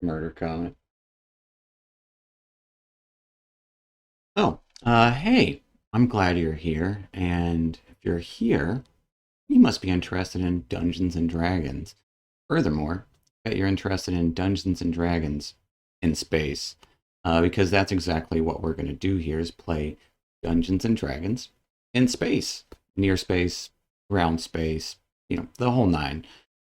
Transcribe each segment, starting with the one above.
Murder comment. Hey, I'm glad you're here. And if you're here, you must be interested in Dungeons and Dragons. Furthermore, I bet you're interested in Dungeons and Dragons in space, because that's exactly what we're going to do here is play Dungeons and Dragons in space, near space, ground space, the whole nine.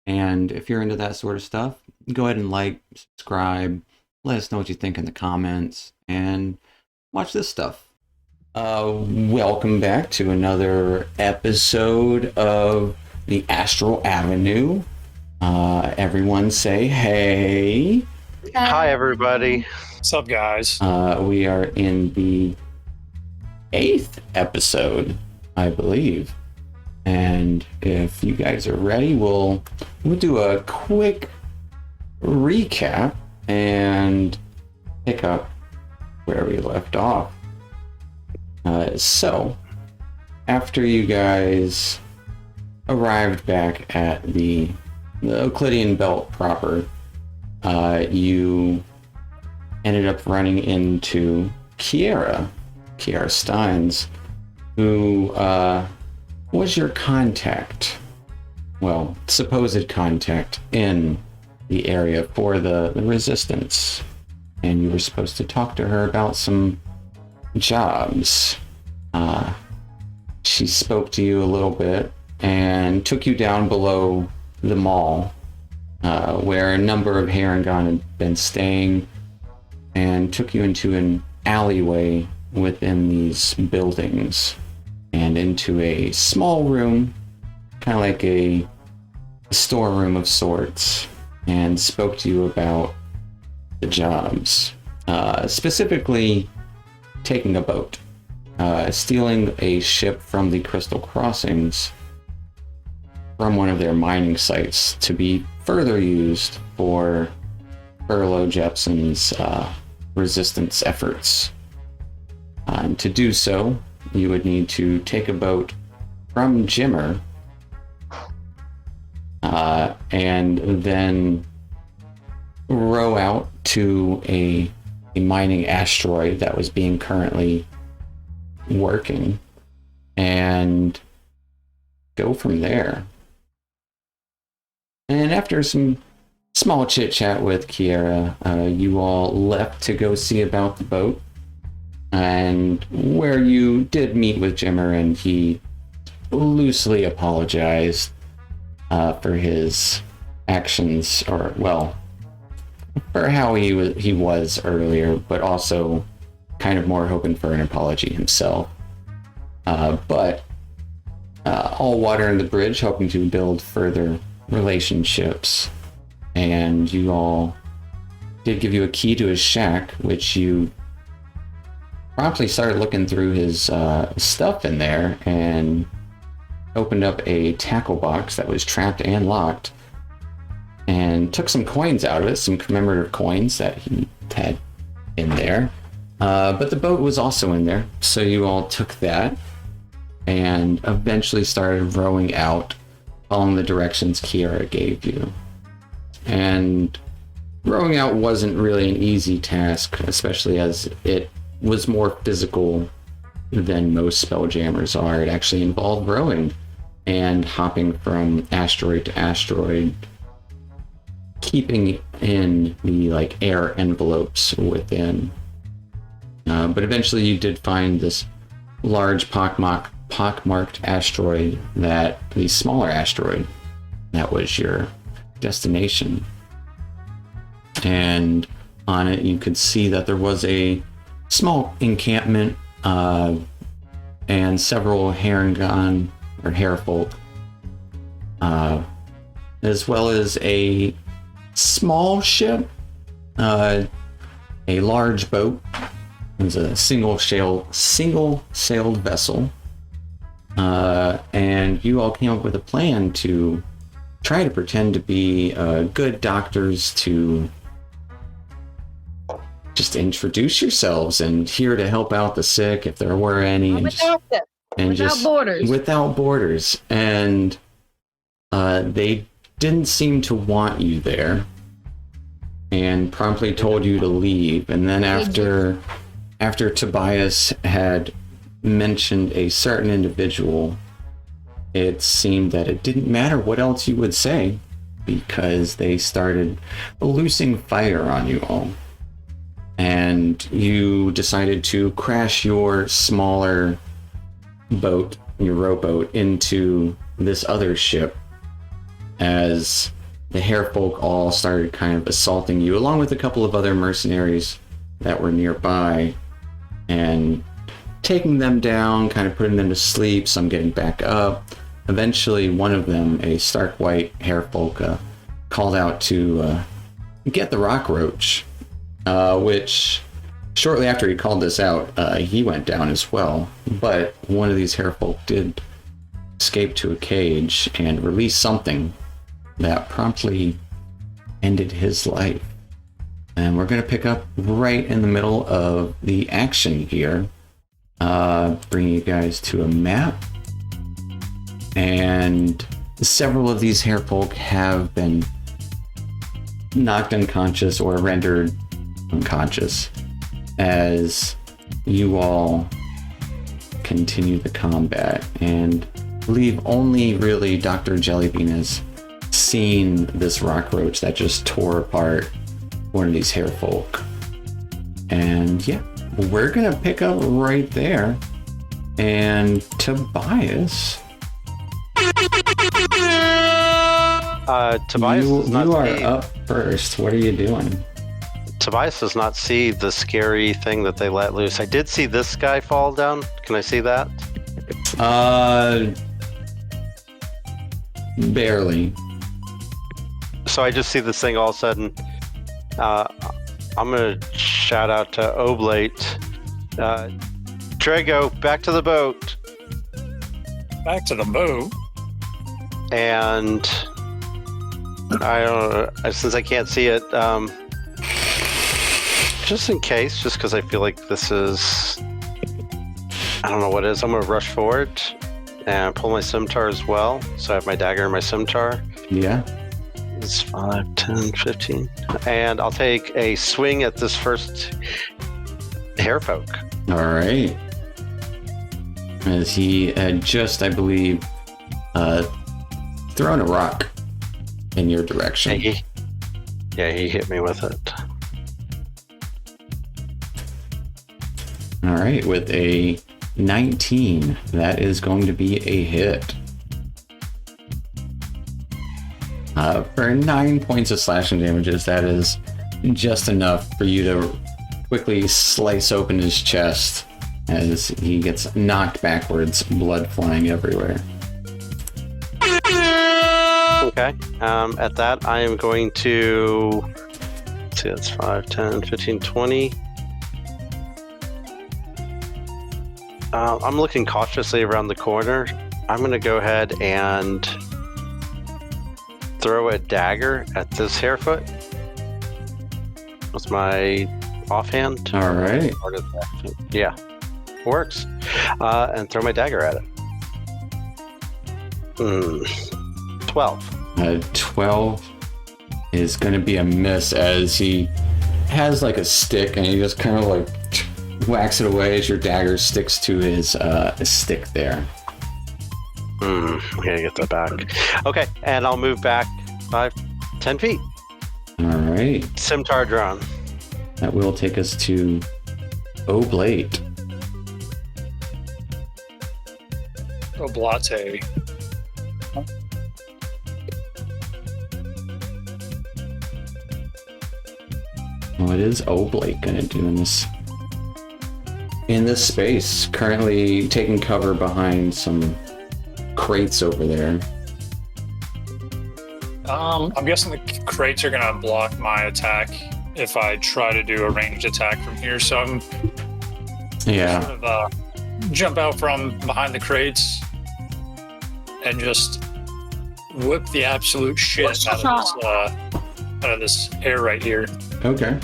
And if you're into that sort of stuff, go ahead and like, subscribe, let us know what you think in the comments, and watch this stuff. Welcome back to another episode of the Astral Avenue. Everyone say hey. Hi, everybody. What's up, guys? We are in the 8th episode, I believe. And if you guys are ready, we'll do a quick recap and pick up where we left off. So, after you guys arrived back at the Euclidean Belt proper, you ended up running into Kiera Steins, who was your contact, well, supposed contact in the area for the Resistance. And you were supposed to talk to her about some jobs. She spoke to you a little bit and took you down below the mall, where a number of Harengon had been staying, and took you into an alleyway within these buildings and into a small room, kind of like a storeroom of sorts, and spoke to you about the jobs, specifically taking a boat, stealing a ship from the Crystal Crossings from one of their mining sites to be further used for Furlough Jepson's resistance efforts. And to do so, you would need to take a boat from Jimmer, and then row out to a mining asteroid that was being currently working, and go from there. And after some small chit chat with Kiera, you all left to go see about the boat, and where you did meet with Jimmer, and he loosely apologized for his actions, or well, for how he was earlier, but also kind of more hoping for an apology himself. But all water in the bridge, hoping to build further relationships. And you all did give you a key to his shack, which you promptly started looking through his stuff in there and opened up a tackle box that was trapped and locked, and took some coins out of it, some commemorative coins that he had in there. But the boat was also in there, so you all took that and eventually started rowing out along the directions Kiera gave you. And rowing out wasn't really an easy task, especially as it was more physical than most Spelljammers are. It actually involved rowing and hopping from asteroid to asteroid, keeping in the air envelopes within. But eventually you did find this large pockmarked asteroid, the smaller asteroid that was your destination. And on it you could see that there was a small encampment, and several Harengon or Harefolk, as well as a small ship, a large boat. It was a single-sailed vessel, and you all came up with a plan to try to pretend to be good doctors, to just introduce yourselves and here to help out the sick if there were any, without borders. And they didn't seem to want you there. and promptly told you to leave. And then after Tobias had mentioned a certain individual, it seemed that it didn't matter what else you would say, because they started loosing fire on you all. And you decided to crash your smaller boat, your rowboat, into this other ship, as the Hairfolk all started kind of assaulting you, along with a couple of other mercenaries that were nearby, and taking them down, kind of putting them to sleep, some getting back up. Eventually, one of them, a stark white Hairfolk, called out to get the rock roach, which shortly after he called this out, he went down as well. But one of these Hairfolk did escape to a cage and release something that promptly ended his life. And we're going to pick up right in the middle of the action here, bringing you guys to a map. And several of these Hairfolk have been knocked unconscious or rendered unconscious as you all continue the combat, and believe only really Dr. Jellybean has seen this rock roach that just tore apart one of these Hairfolk. And yeah, we're gonna pick up right there. And Tobias, Tobias does not you are see, up first. What are you doing? Tobias does not see the scary thing that they let loose. I did see this guy fall down. Can I see that? Barely. So I just see this thing all of a sudden. I'm gonna shout out to Oblate. Trego, back to the boat. Back to the boat. And I don't know, since I can't see it, just in case, just because I feel like this is, I don't know what it is, I'm going to rush forward and pull my scimitar as well. So I have my dagger and my scimitar. Yeah. It's 5, 10, 15. And I'll take a swing at this first Hairfolk. All right. As he had just, I believe, thrown a rock in your direction. He hit me with it. All right, with a 19, that is going to be a hit. For 9 points of slashing damages, that is just enough for you to quickly slice open his chest as he gets knocked backwards, blood flying everywhere. Okay. At that, I am going to... Let's see, that's 5, 10, 15, 20. I'm looking cautiously around the corner. I'm going to go ahead and throw a dagger at this Hairfoot with my offhand. All right. Yeah, works. And throw my dagger at it. 12. 12 is going to be a miss, as he has like a stick and he just kind of like whacks it away as your dagger sticks to his stick there. I gotta get that back. Okay, and I'll move back 5, 10 feet. All right. Scimitar drawn. That will take us to Oblate. Oblate. What is Oblate gonna do in this space? Currently taking cover behind some crates over there. I'm guessing the crates are gonna block my attack if I try to do a ranged attack from here. So I'm sort of jump out from behind the crates and just whip the absolute shit out of this air right here. Okay.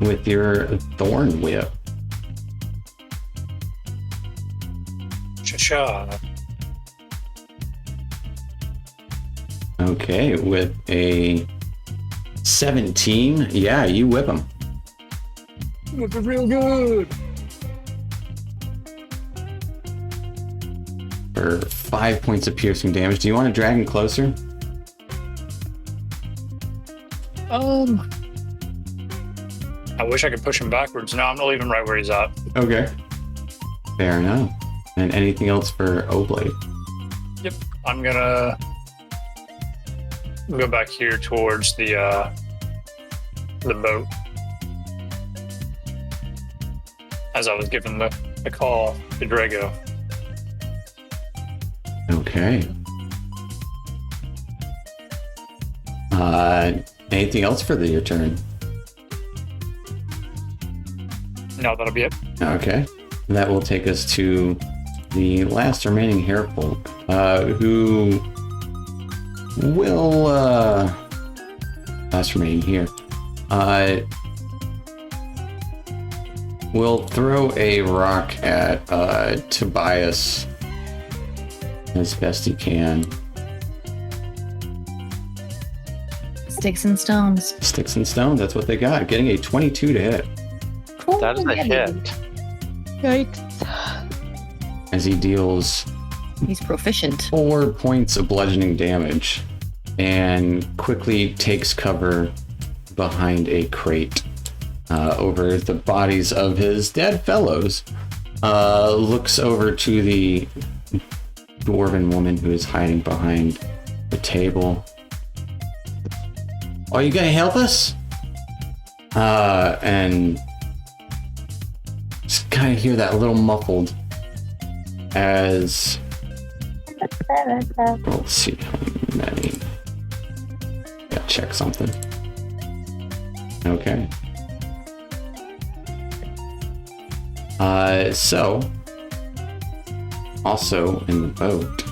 With your thorn whip. Cha-cha. Okay, with a 17. Yeah, you whip him. Looking real good. For 5 points of piercing damage. Do you want to drag him closer? I wish I could push him backwards. No, I'm gonna leave him right where he's at. Okay. Fair enough. And anything else for Oblate? Yep. I'm gonna go back here towards the boat. As I was given the call to Drago. Okay. Anything else for your turn? No, that'll be it. Okay. That will take us to the last remaining hairfolk, who will, last remaining here, will throw a rock at Tobias as best he can. Sticks and stones. Sticks and stones, that's what they got. Getting a 22 to hit. Cool. That is a hit. Yikes. As he deals He's proficient. 4 points of bludgeoning damage and quickly takes cover behind a crate over the bodies of his dead fellows. Looks over to the dwarven woman who is hiding behind the table. Are you gonna help us? And just kind of hear that little muffled as... Let's see how many... Gotta check something. Okay. So... Also in the boat...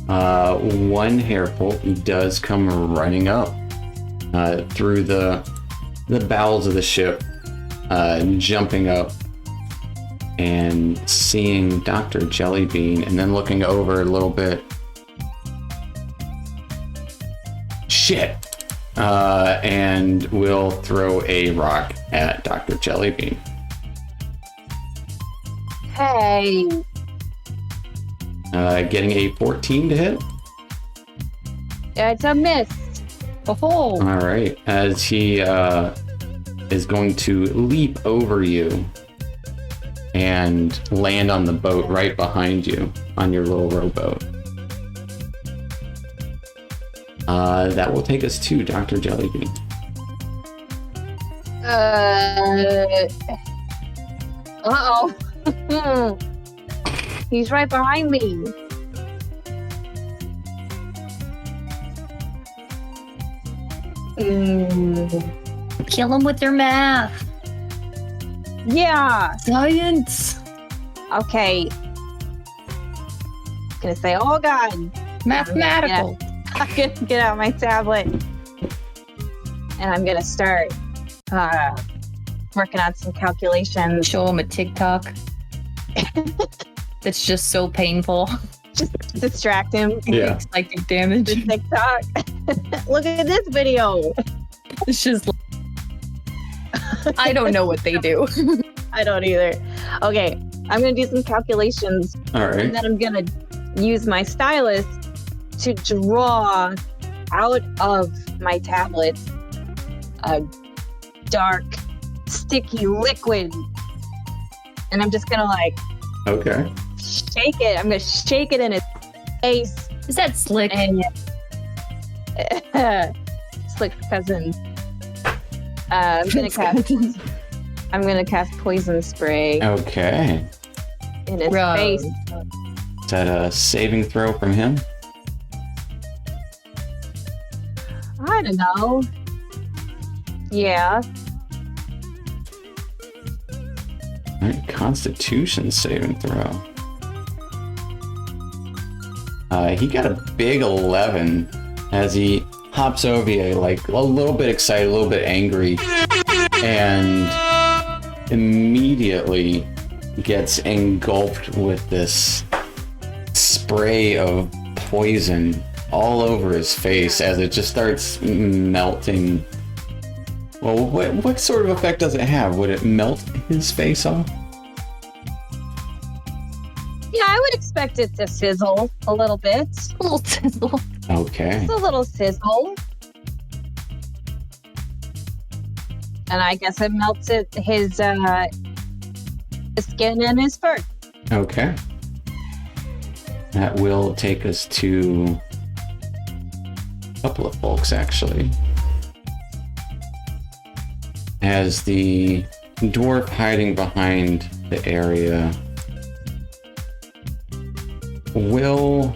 one hairfolk does come running up through the bowels of the ship, jumping up and seeing Dr. Jellybean, and then looking over a little bit. Shit! And will throw a rock at Dr. Jellybean. Hey. Getting a 14 to hit. It's a miss. Oh, All right, as he is going to leap over you and land on the boat right behind you on your little rowboat. That will take us to Dr. Jellybean. Uh-oh. He's right behind me. kill him with your math. Yeah. Science. Okay. Gonna say, oh god. Mathematical. I'm gonna get out my tablet. And I'm gonna start working on some calculations. Show him a TikTok. That's just so painful. Just distract him. Yeah. Psychic damage. The TikTok. Look at this video. It's just. I don't know what they do. I don't either. Okay, I'm gonna do some calculations. All right. And then I'm gonna use my stylus to draw out of my tablet a dark, sticky liquid. And I'm just gonna Okay. shake it. I'm gonna shake it in his face. Is that slick? And Slick cousin. I'm gonna cast poison spray Okay. in his Gross. face. Is that a saving throw from him? I don't know. Yeah. All right. Constitution saving throw. He got a big 11 as he hops over you, like a little bit excited, a little bit angry, and immediately gets engulfed with this spray of poison all over his face as it just starts melting. Well, what sort of effect does it have? Would it melt his face off? Yeah, I would expect it to sizzle a little bit. A little sizzle. Okay. Just a little sizzle. And I guess it melts his skin and his fur. Okay. That will take us to a couple of folks, actually. As the dwarf hiding behind the area will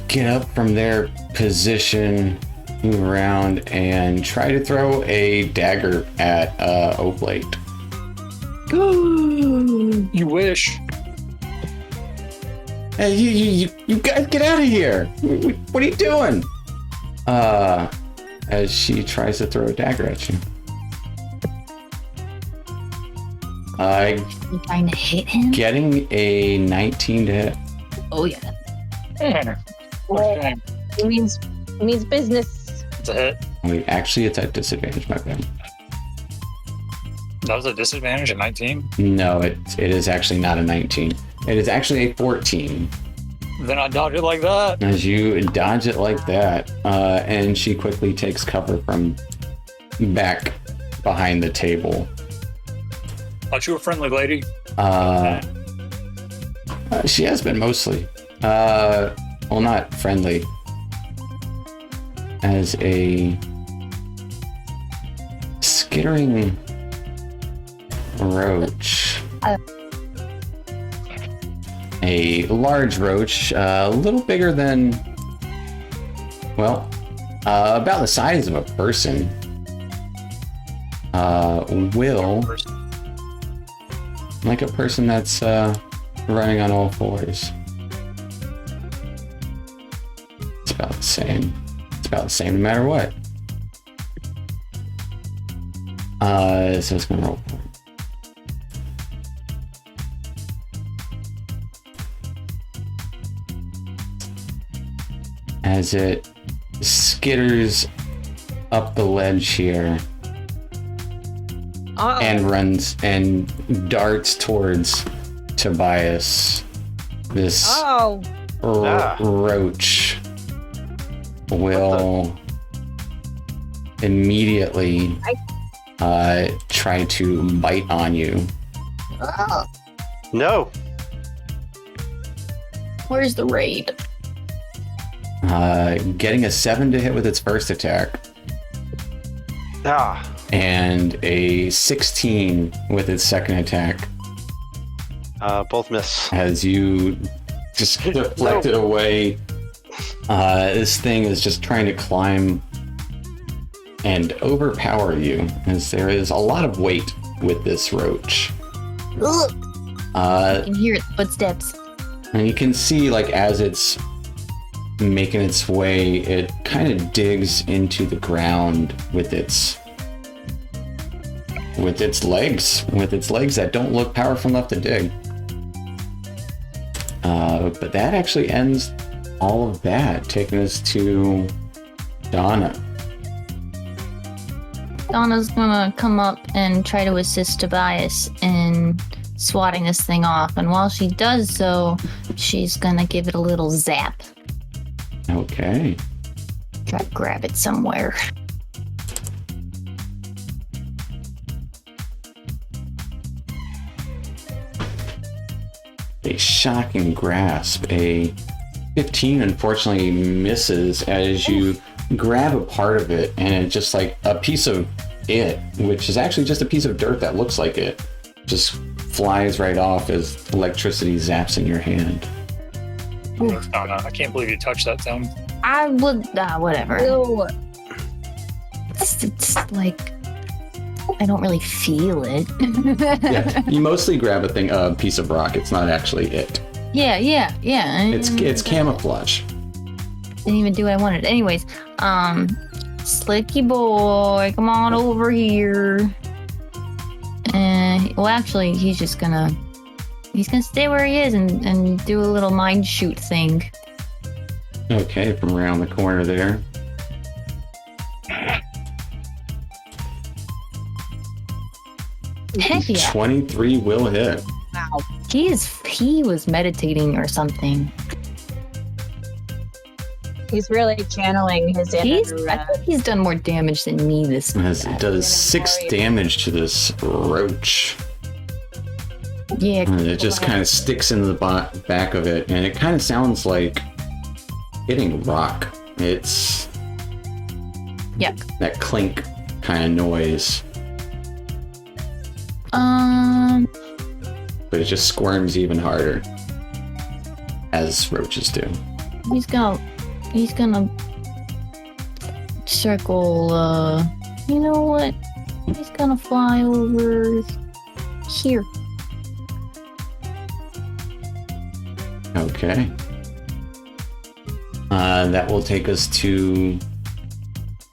get up from their position, move around, and try to throw a dagger at Oblate. You wish. Hey, you guys, get out of here! What are you doing? As she tries to throw a dagger at you. You trying to hit him? Getting a 19 to hit. Oh yeah. Okay. It means business. It's a hit. Wait, actually, it's at disadvantage, my bad. That was a disadvantage at 19. No, it is actually not a 19. It is actually a 14. Then I dodge it like that. As you dodge it like that, and she quickly takes cover from back behind the table. Thought you were a friendly lady. She has been mostly. Well, not friendly. As a skittering roach. A large roach, a little bigger than, well, about the size of a person, will, like a person that's running on all fours. It's about the same. It's about the same no matter what. So it's gonna roll for it. As it skitters up the ledge here and runs and darts towards Tobias. This roach will immediately try to bite on you. Oh, No. where's the raid? Getting a 7 to hit with its first attack. Ah. And a 16 with its second attack. Both miss. As you just deflect it away, this thing is just trying to climb and overpower you, as there is a lot of weight with this roach. Ugh. I can hear its footsteps. And you can see, like, as it's making its way, it kind of digs into the ground with its legs that don't look powerful enough to dig. But that actually ends all of that, taking us to Donna. Donna's gonna come up and try to assist Tobias in swatting this thing off, and while she does so, she's gonna give it a little zap. Okay. Try to grab it somewhere. A shocking grasp. A 15 unfortunately misses as you grab a part of it, and it's just like a piece of it, which is actually just a piece of dirt that looks like it, just flies right off as electricity zaps in your hand. No, I can't believe you touched that thing. I would, whatever. Ew. It's like, I don't really feel it. Yeah, you mostly grab a piece of rock. It's not actually it. Yeah. It's camouflage. Didn't even do what I wanted. Anyways, Slicky boy, come on over here. Well, actually, he's just gonna He's gonna stay where he is and do a little mind shoot thing. Okay, from around the corner there. Heck yeah. 23 will hit. Wow. He was meditating or something. He's really channeling his inner. I think he's done more damage than me this It does 6 damage to this roach. Yeah. And it just kind of sticks into the back of it, and it kind of sounds like hitting rock. It's Yuck. that clink kind of noise, but it just squirms even harder, as roaches do. He's gonna circle, you know what? He's gonna fly over here. Okay. That will take us to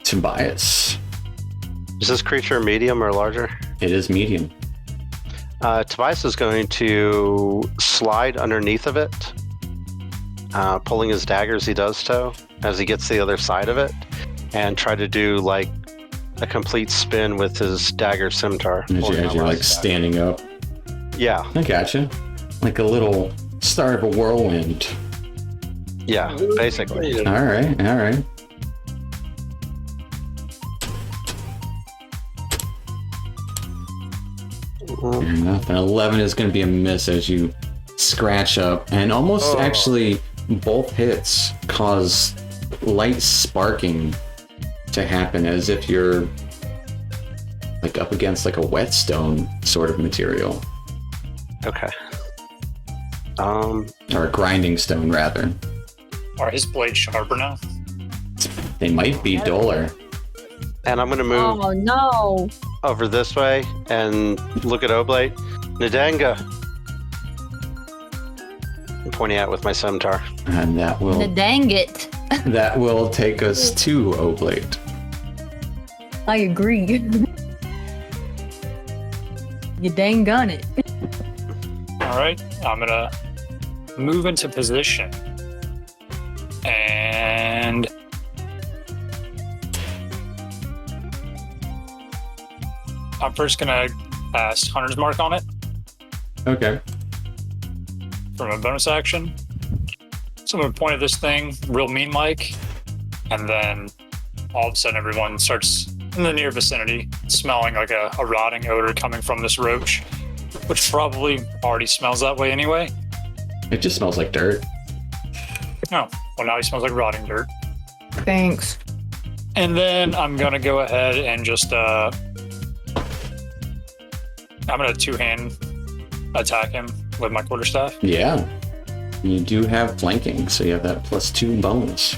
Tobias. Is this creature medium or larger? It is medium. Tobias is going to slide underneath of it, pulling his dagger as he does so, as he gets to the other side of it, and try to do like a complete spin with his dagger scimitar. As you're like standing up. Yeah. I gotcha. Like a little start of a whirlwind. Yeah, basically. All right. Fair enough. An 11 is going to be a miss as you scratch up, and almost actually both hits cause light sparking to happen, as if you're like up against like a whetstone sort of material. Okay. Or a grinding stone, rather. Are his blades sharper now? They might be duller. And I'm going to move Oh no! over this way and look at Oblate. Nadanga. I'm pointing out with my scimitar. And that will Dang it. that will take us to Oblate. I agree. You dang gun it. All right, I'm gonna move into position, and I'm first gonna cast Hunter's Mark on it Okay. from a bonus action. So I'm gonna point at this thing real mean-like, and then all of a sudden everyone starts in the near vicinity smelling like a rotting odor coming from this roach, which probably already smells that way anyway. It just smells like dirt. Oh, well, now he smells like rotting dirt. Thanks. And then I'm gonna go ahead and just I'm gonna two-hand attack him with my quarterstaff. Yeah. You do have flanking, so you have that +2 bonus.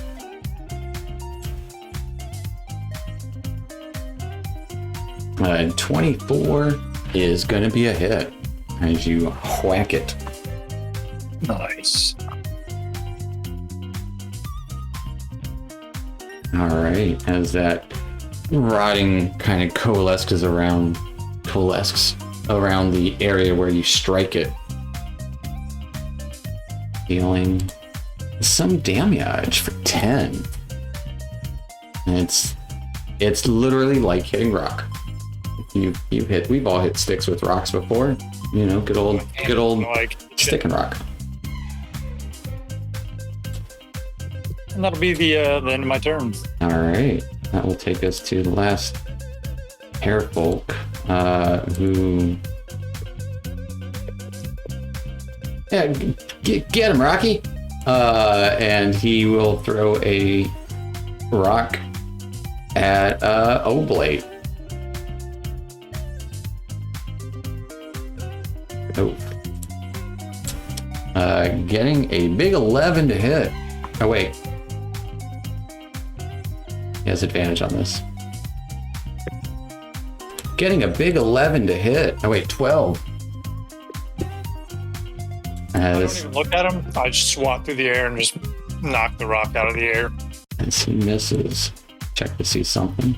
And 24 is going to be a hit as you whack it. Nice. All right, as that rotting kind of coalesces around the area where you strike it, dealing some damage for 10. And it's literally like hitting rock. We've all hit sticks with rocks before. You know, good old Like, stick and rock. and that'll be the end of my turn. All right, that will take us to the last hairfolk, who. Yeah, get him, Rocky. And he will throw a rock at Oblate. Oh. Getting a big 11 to hit. Oh, wait. He has advantage on this. Getting a big 11 to hit. Oh, wait, 12. I don't even look at him. I just swat through the air and just knock the rock out of the air. As he misses. Check to see something.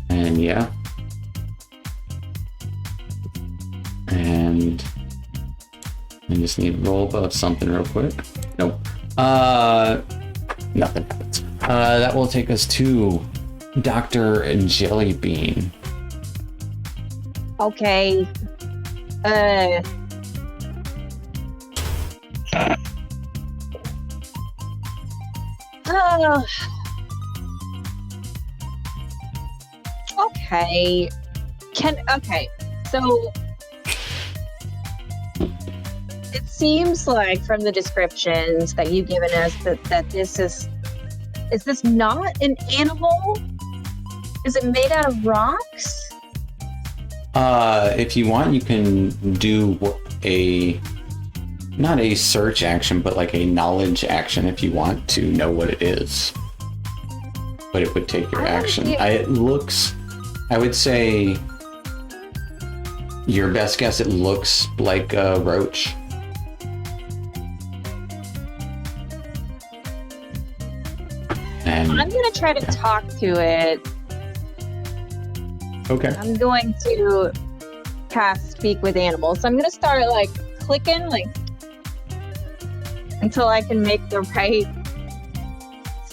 And yeah. And I just need to roll above something real quick. Nope. Nothing happens. That will take us to Dr. Jellybean. Okay. Okay. Okay. So it seems like from the descriptions that you've given us that this is this not an animal? Is it made out of rocks? If you want, you can do not a search action, but like a knowledge action if you want to know what it is. But it would take your action. It looks, I would say, your best guess, it looks like a roach. And I'm gonna try to talk to it. okay. I'm going to cast Speak with Animals. So I'm gonna start like clicking like until I can make the right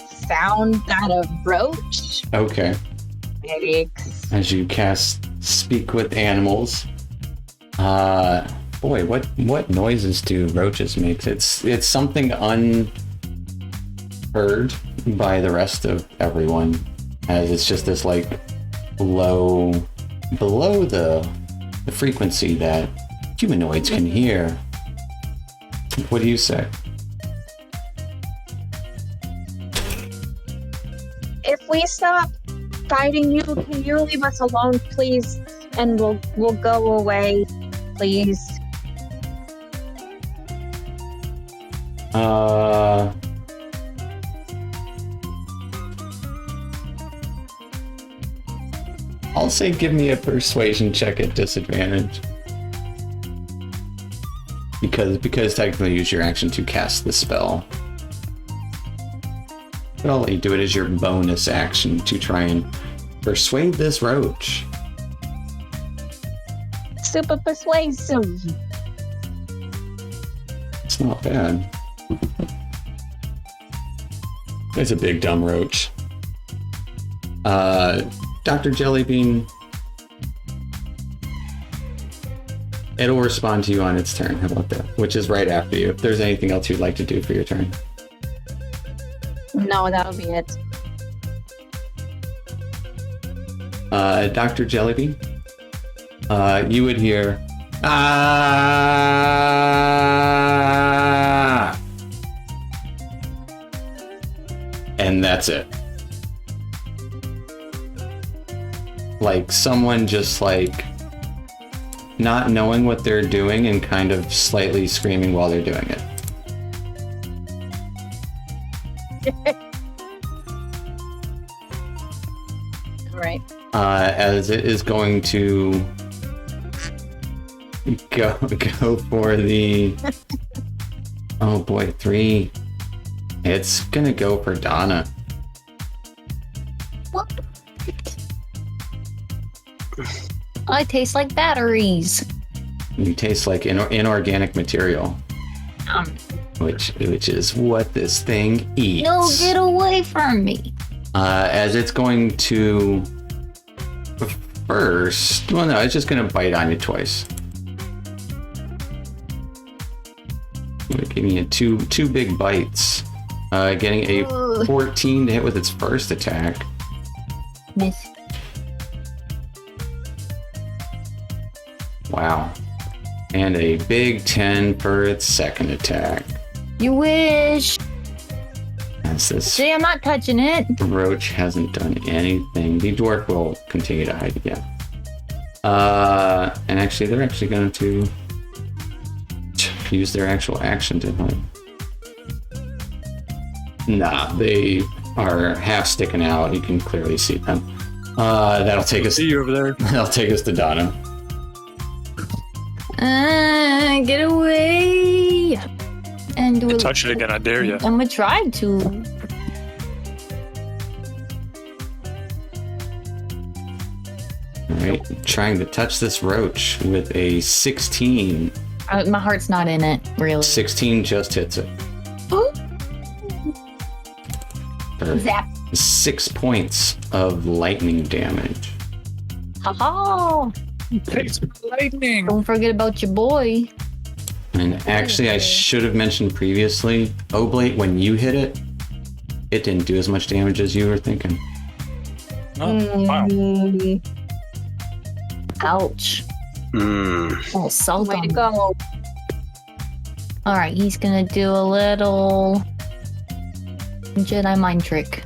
sound out of roach. Okay. Yikes. As you cast Speak with Animals. Boy, what noises do roaches make? It's something unheard by the rest of everyone, as it's just this like below the frequency that humanoids can hear. What do you say? If we stop fighting you, can you leave us alone, please? And we'll go away, please. I'll say give me a persuasion check at disadvantage. Because technically use your action to cast the spell. But I'll let you do it as your bonus action to try and persuade this roach. Super persuasive. It's not bad. It's a big dumb roach. Dr. Jellybean, it'll respond to you on its turn. How about that? Which is right after you. If there's anything else you'd like to do for your turn. No, that'll be it. Dr. Jellybean, you would hear, ah! And that's it. Like someone just like not knowing what they're doing and kind of slightly screaming while they're doing it. All right. As it is going to go for the oh boy, 3. It's gonna go for Donna. What? I taste like batteries. You taste like inorganic material, which is what this thing eats. No, get away from me. As it's going to first, well, no, it's just going to bite on you twice. Give me two big bites. Getting a 14 to hit with its first attack. Miss. Wow. And a big 10 for its second attack. You wish. As this See, I'm not touching it. roach hasn't done anything. The dwarf will continue to hide again. And actually, they're actually going to use their actual action to hide. Nah, they are half sticking out. You can clearly see them. That'll take us. See you over there. That'll take us to Donna. Get away. And do Touch it again, I dare you. I'm gonna try to. Alright, trying to touch this roach with a 16. My heart's not in it, really. 16 just hits it. Zap. 6 points of lightning damage. Ha-ha! Lightning. Don't forget about your boy. And actually, I should have mentioned previously, Oblate, when you hit it, it didn't do as much damage as you were thinking. Oh, wow. Ouch. Oh, salt Way on to him. go. Alright, he's gonna do a little Jedi mind trick.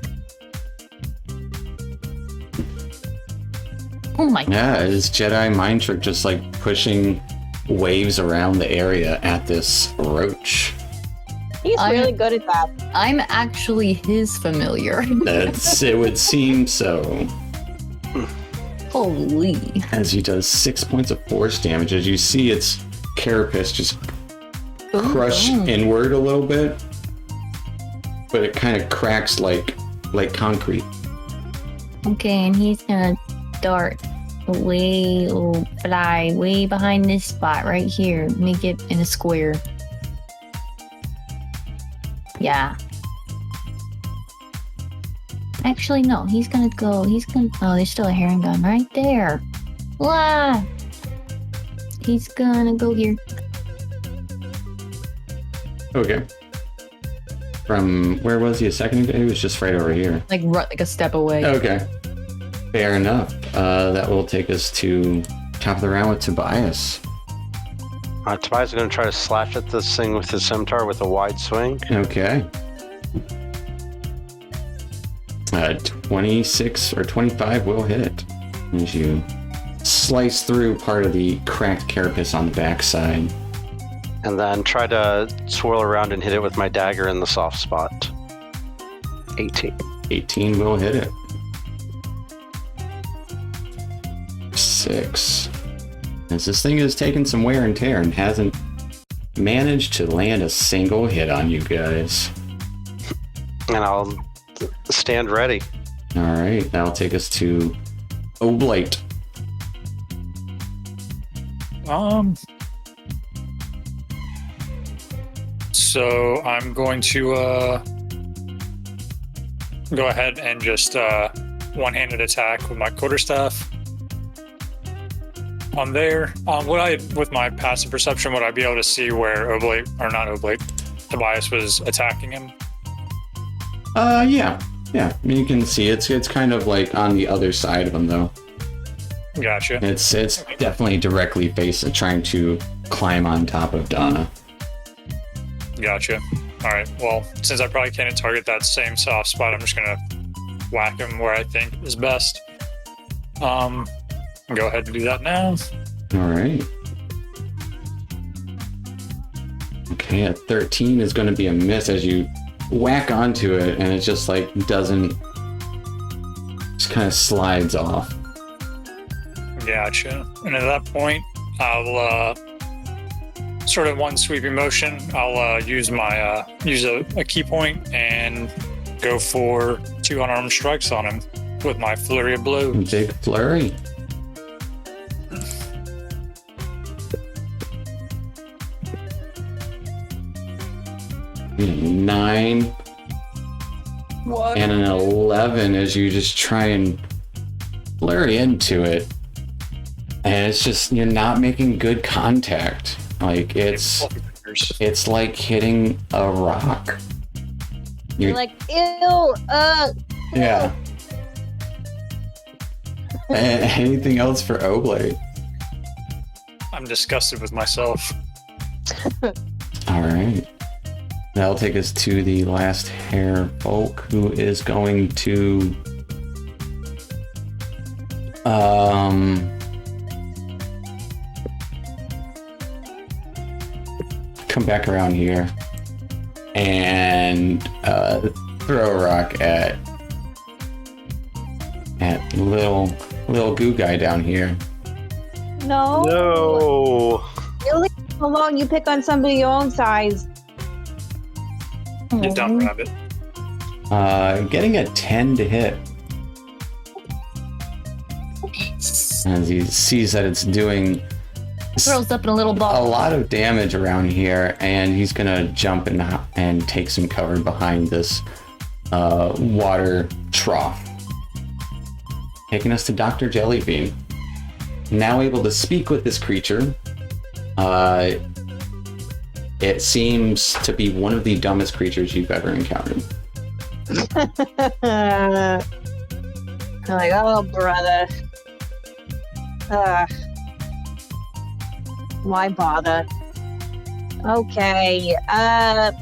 Oh my god. Yeah, his Jedi mind trick just like pushing waves around the area at this roach. He's really good at that. I'm actually his familiar. It would seem so. Holy. As he does 6 points of force damage, as you see its carapace just crush inward a little bit, but it kind of cracks like concrete. Okay, and he's gonna dart fly way behind this spot right here. Make it in a square. Yeah. Actually, no. He's gonna. Oh, there's still a herring gun right there. Wow. He's gonna go here. Okay. From where was he a second ago? He was just right over here. Like a step away. Okay. Fair enough. That will take us to top of the round with Tobias. Tobias is going to try to slash at this thing with his scimitar with a wide swing. Okay. 26 or 25 will hit it as you slice through part of the cracked carapace on the backside. And then try to swirl around and hit it with my dagger in the soft spot. 18. 18 will hit it. 6. As this thing has taken some wear and tear and hasn't managed to land a single hit on you guys. And I'll stand ready. Alright, that'll take us to Oblate. So I'm going to go ahead and just one-handed attack with my quarterstaff on there. With my passive perception, would I be able to see where Tobias was attacking him? Yeah. You can see it's kind of like on the other side of him though. Gotcha. It's definitely directly facing, trying to climb on top of Donna. Gotcha. All right. Well, since I probably can't target that same soft spot, I'm just gonna whack him where I think is best. Go ahead and do that now. All right. Okay, a 13 is going to be a miss as you whack onto it, and it just like just kind of slides off. Gotcha. And at that point, I'll sort of one sweeping motion. I'll use my use a key point and go for 2 unarmed strikes on him with my flurry of blows. Big flurry. A 9 What? and an 11 as you just try and flurry into it, and it's just you're not making good contact. Like it's like hitting a rock. You're like, ew, Yeah. Anything else for Oblate? I'm disgusted with myself. All right. That'll take us to the last hare folk, who is going to come back around here and throw a rock at little goo guy down here. no. No. You leave him alone. You pick on somebody your own size. Get down, rabbit. Getting a 10 to hit. as he sees that it's doing Curls up in a little a ball. lot of damage around here, and he's gonna jump and take some cover behind this water trough. Taking us to Dr. Jellybean. Now able to speak with this creature. It seems to be one of the dumbest creatures you've ever encountered. I'm like, oh, brother. Why bother? Okay, I'm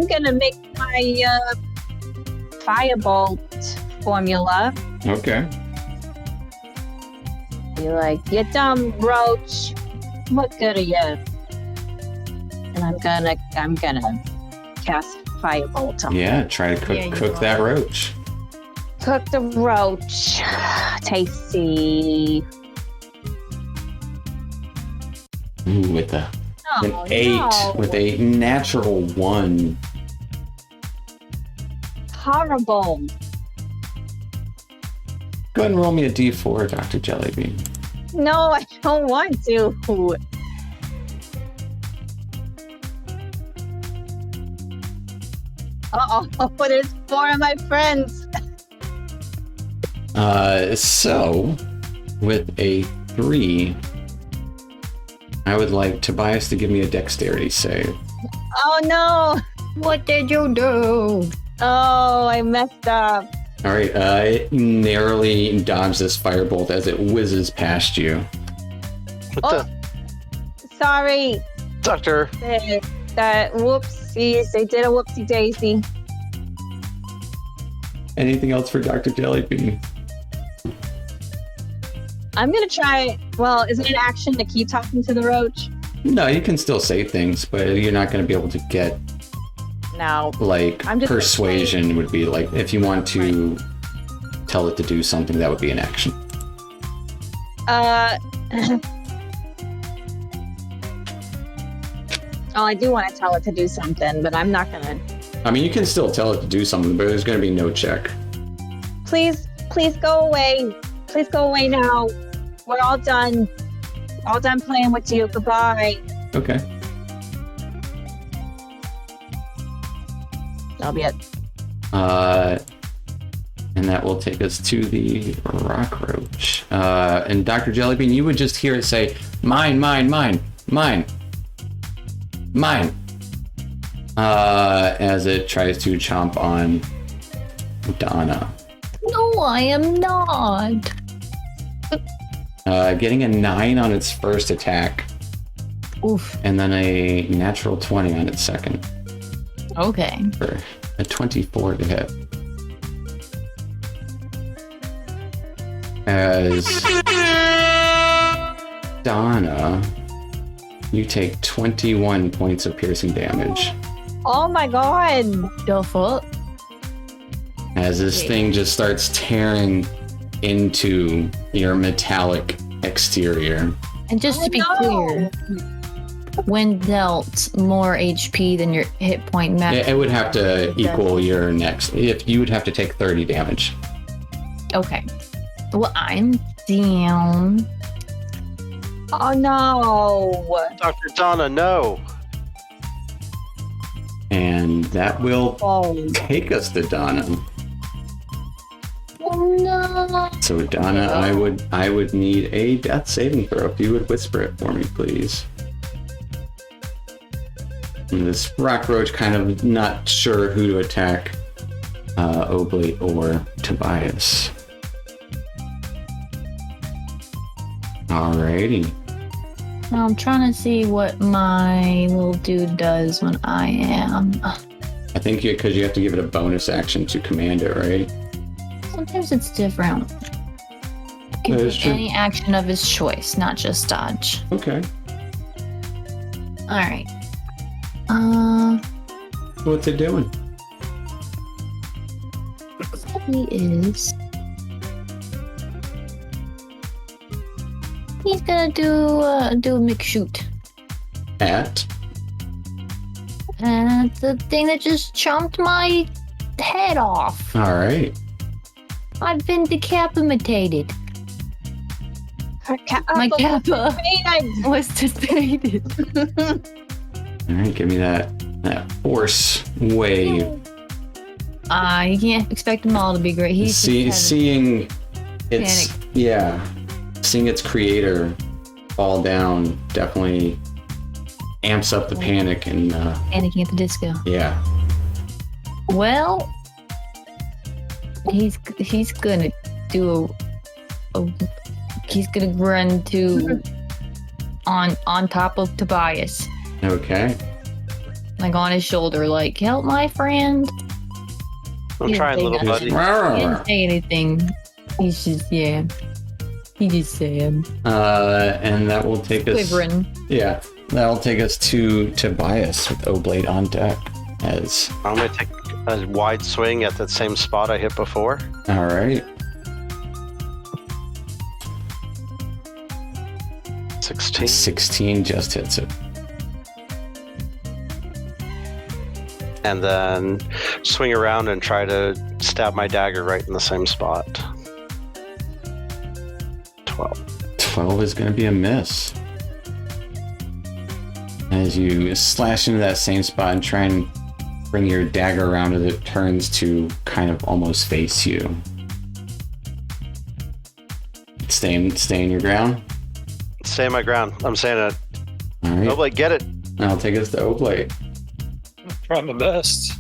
gonna make my firebolt formula. Okay. Be like, you dumb roach. What good are you? And I'm gonna cast firebolt on Yeah, try to Yeah, you cook that are. roach. Cook the roach. Tasty. Ooh, with an Oh, 8, no. with a natural 1. Horrible. Go ahead and roll me a d4, Dr. Jellybean. No, I don't want to. Uh-oh, there's 4 of my friends. So, with a 3, I would like Tobias to give me a dexterity save. Oh no. What did you do? Oh, I messed up. All right, it narrowly dodged this firebolt as it whizzes past you. What Sorry. the? Doctor. That whoopsies. They did a whoopsie daisy. Anything else for Dr. Jellybean? I'm gonna try. Well, is it an action to keep talking to the roach? No, you can still say things, but you're not going to be able to get, No. like, I'm just persuasion would be like, if you want to tell it to do something, that would be an action. Oh, I do want to tell it to do something, but I'm not gonna. I mean, you can still tell it to do something, but there's going to be no check. Please go away. Please go away now. We're all done. All done playing with you. Goodbye. Okay. That'll be it. And that will take us to the rock roach. And Dr. Jellybean, you would just hear it say, mine, mine, mine, mine, mine. As it tries to chomp on Donna. No, I am not. Getting a 9 on its first attack, Oof. and then a natural 20 on its second. Okay. For a 24 to hit. As Donna, you take 21 points of piercing damage. Oh my god. Go for it. As this thing just starts tearing into your metallic exterior. And just to be clear, when dealt more HP than your hit point max. It would have to equal your next. If you would have to take 30 damage. Okay. Well, I'm down. Oh no. Dr. Donna, no. And that will Oh. take us to Donna. Oh no. So Donna, I would need a death saving throw. If you would whisper it for me, please. And this rock roach kind of not sure who to attack, Oblate or Tobias. Alrighty. Now I'm trying to see what my little dude does when I am. I think because you have to give it a bonus action to command it, right? Sometimes it's different. Can That is take true. any action of his choice, not just dodge. Okay. Alright. What's it doing? He is. He's gonna do a McShoot. At? And the thing that just chomped my head off. Alright. I've been decapitated. My kappa was dissipated. All right, give me that force wave. You can't expect them all to be great. He's Seeing its panic. seeing its creator fall down definitely amps up the panic and panicking at the disco. Yeah. Well, he's gonna do he's gonna run to on top of Tobias, Okay. like on his shoulder, like help my friend. I'm trying, little buddy. He didn't say anything. He's just he just said. And that will take us. Quivering. Yeah, that'll take us to Tobias with Oblate on deck. As I'm going to take a wide swing at that same spot I hit before. all right. 16. 16 just hits it. And then swing around and try to stab my dagger right in the same spot. 12. 12 is going to be a miss. As you slash into that same spot and try and bring your dagger around as it turns to kind of almost face you. Stay in your ground. Stay my ground. I'm saying it. All right. Nobody get it. I'll take us to Oblate. Trying my best.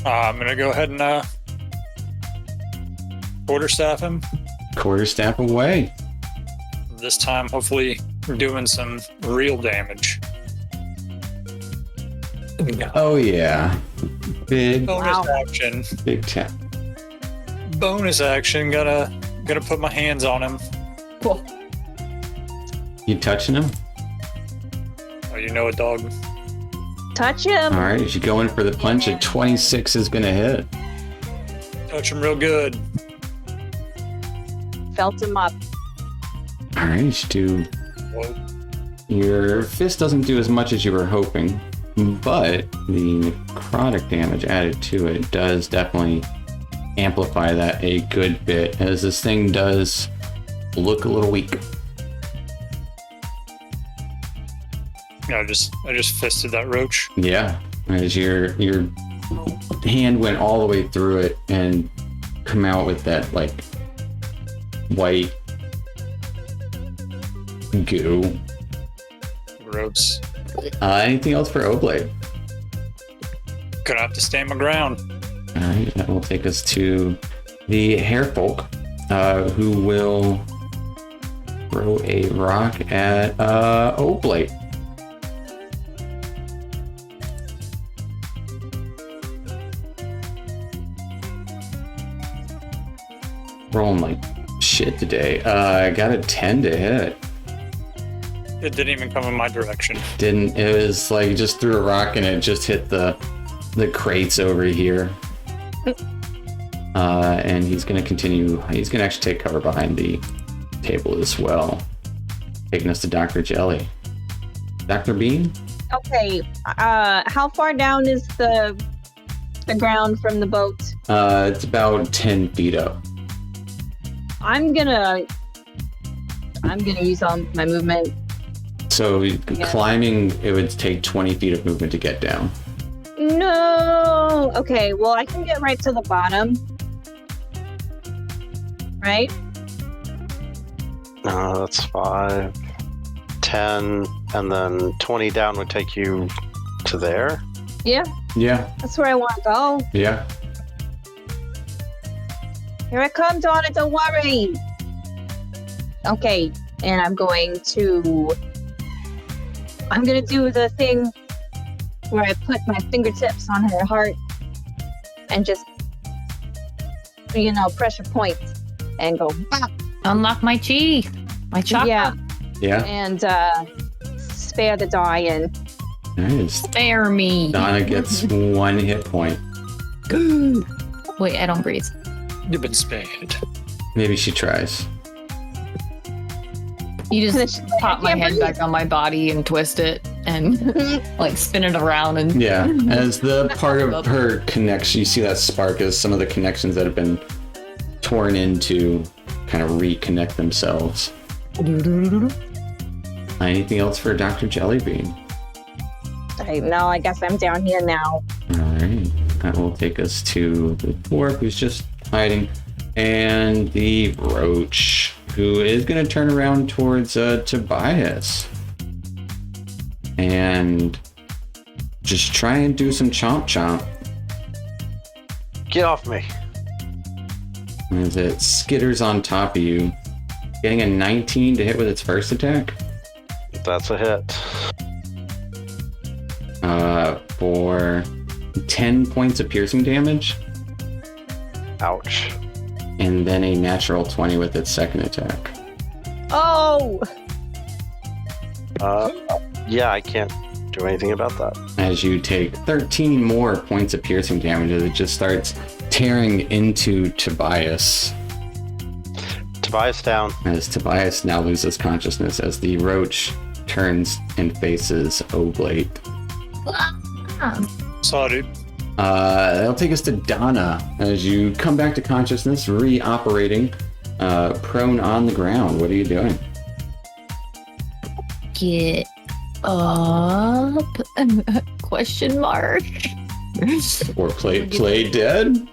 I'm gonna go ahead and quarterstaff him. Quarterstaff away. This time, hopefully, we're doing some real damage. Oh yeah. Big Bonus action. big tap. Bonus action. Gonna put my hands on him. Cool. You touching him? Oh, you know a dog. Touch him. All right. As you go in for the punch, a 26 is gonna hit. Touch him real good. Felt him up. All right. You should do. Whoa. Your fist doesn't do as much as you were hoping, but the necrotic damage added to it does definitely amplify that a good bit, as this thing does look a little weak. Yeah, I just fisted that roach. Yeah, as your hand went all the way through it and come out with that like white goo. Gross. Anything else for Oblate? Gonna have to stand my ground. All right, that will take us to the Hairfolk, who will throw a rock at Oblate. Rolling like shit today. I got a 10 to hit. It didn't even come in my direction. Didn't. It was like just threw a rock and it just hit the crates over here. And he's gonna continue. He's gonna actually take cover behind the table as well, taking us to Dr. Jelly. Dr. Bean? Okay. How far down is the ground from the boat? It's about 10 feet up. I'm gonna use all my movement. So climbing, it would take 20 feet of movement to get down. No. Okay. Well, I can get right to the bottom. Right? No, that's 5, 10, and then 20 down would take you to there. Yeah. Yeah, That's where I want to go. yeah. Here I come, Donna. Don't worry. Okay. And I'm gonna do the thing where I put my fingertips on her heart and just, pressure point and go, bop. Unlock my chi. My chakra. Yeah. Yeah. And spare the dying. Nice. Spare me. Donna gets 1 hit point. Wait, I don't breathe. You've been spared. Maybe she tries. You Finish just it. pop I my can't head breathe. back on my body and twist it and like spin it around and Yeah, as the part of her connection, you see that spark as some of the connections that have been torn into kind of reconnect themselves. Anything else for Dr. Jellybean? No, I guess I'm down here now. Alright, that will take us to the dwarf who's just hiding, and the roach, who is going to turn around towards Tobias and just try and do some chomp chomp. Get off me. As it skitters on top of you, getting a 19 to hit with its first attack. That's a hit. For 10 points of piercing damage, Ouch. and then a natural 20 with its second attack. Oh! Yeah, I can't do anything about that. As you take 13 more points of piercing damage as it just starts tearing into Tobias. Tobias down. As Tobias now loses consciousness as the roach turns and faces Oblate. Saw, dude. That'll take us to Donna as you come back to consciousness, reoperating, prone on the ground. What are you doing? Get up? Question mark. Or play dead?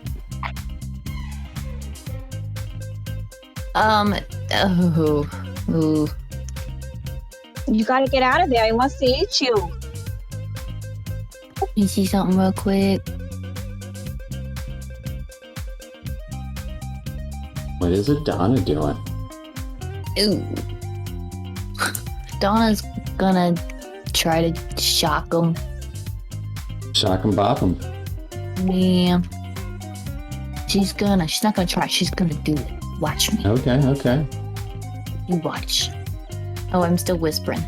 Ooh. You gotta get out of there. I must eat you. Let me see something real quick. What is Donna doing? Ooh. Donna's gonna try to shock him. Shock and bop him. Yeah. She's not gonna try. She's gonna do it. Watch me. Okay. You watch. Oh, I'm still whispering.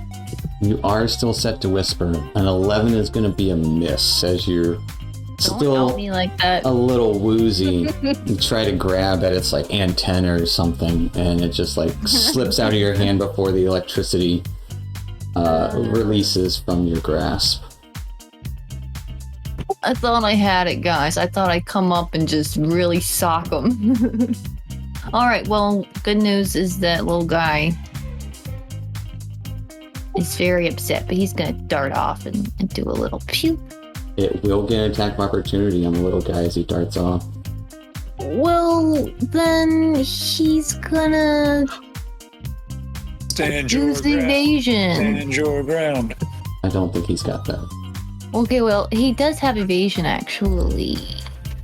You are still set to whisper. An 11 is going to be a miss as you're Don't still help me like that. a little woozy. You try to grab at its like antenna or something, and it just like slips out of your hand before the electricity releases from your grasp. I thought I had it, guys. I thought I'd come up and just really sock him. Alright, well, good news is that little guy is very upset, but he's gonna dart off and do a little pew. It will get an attack of opportunity on the little guy as he darts off. Well, then he's gonna Stand your use the ground. evasion. Stand your ground. I don't think he's got that. Okay, well, he does have evasion, actually.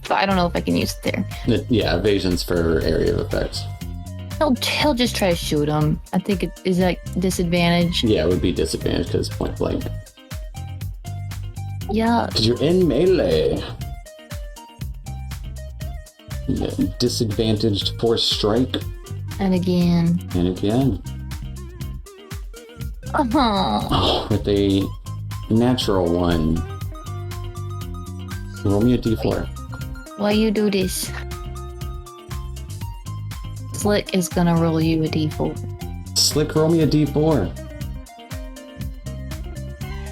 But I don't know if I can use it there. Yeah, evasion's for area of effects. He'll just try to shoot him. I think is that disadvantage? Yeah, it would be disadvantage because it's point blank. Yeah. Because you're in melee. Yeah, disadvantaged force strike. And again. And again. Oh. With a natural one. Roll me a d4. Why you do this? Slick is gonna roll you a d4. Slick, roll me a d4.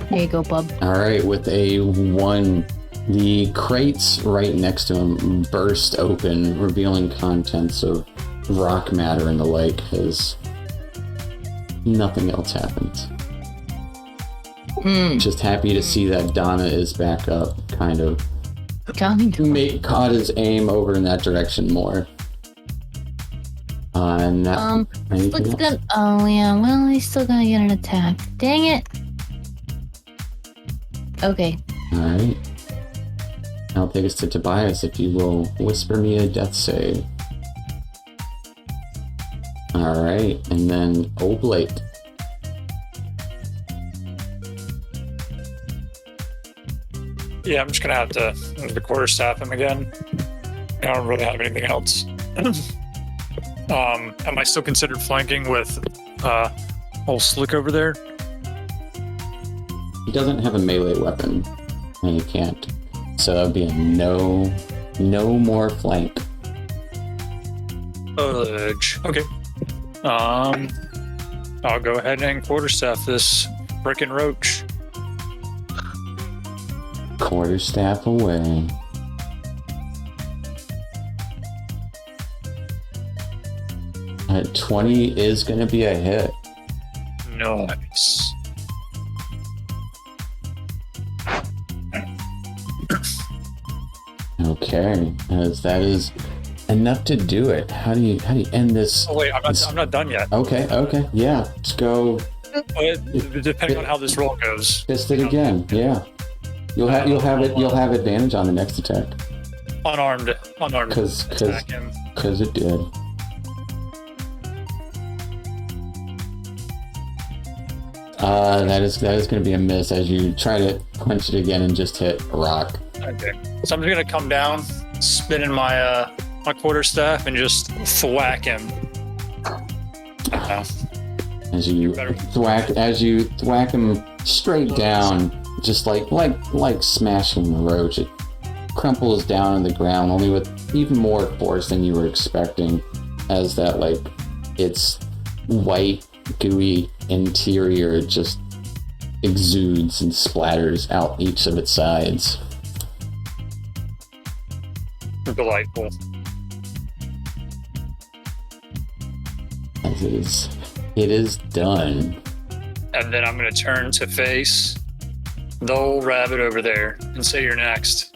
There you go, bub. Alright, with a 1, the crates right next to him burst open, revealing contents of rock matter and the like, as nothing else happens. Just happy to see that Donna is back up, kind of. Caught his aim over in that direction more. And that, Slick's gonna. Oh yeah, well he's still gonna get an attack. Dang it. Okay. Alright. I'll take us to Tobias if you will whisper me a death save. Alright, and then Oblate. Yeah, I'm just gonna have to the quarterstaff him again. I don't really have anything else. Am I still considered flanking with old Slick over there? He doesn't have a melee weapon, and he can't. So that would be a no more flank. Edge. Okay. I'll go ahead and quarterstaff this frickin' roach. Quarterstaff away. 20 is going to be a hit. Nice. Okay, as that is enough to do it. How do you end this? Oh wait, I'm not done yet. Okay, yeah. Let's go. Depending on how this roll goes. Fist it again. Yeah. You'll have advantage on the next attack. Unarmed. Because attack him. it did. That is going to be a miss as you try to punch it again and just hit a rock. Okay. So I'm just gonna come down, spin in my my quarterstaff, and just thwack him. As you thwack him straight down, just like smashing a roach, it crumples down on the ground, only with even more force than you were expecting, as that its white gooey interior just exudes and splatters out each of its sides. Delightful. As it is done. And then I'm going to turn to face the old rabbit over there and say you're next.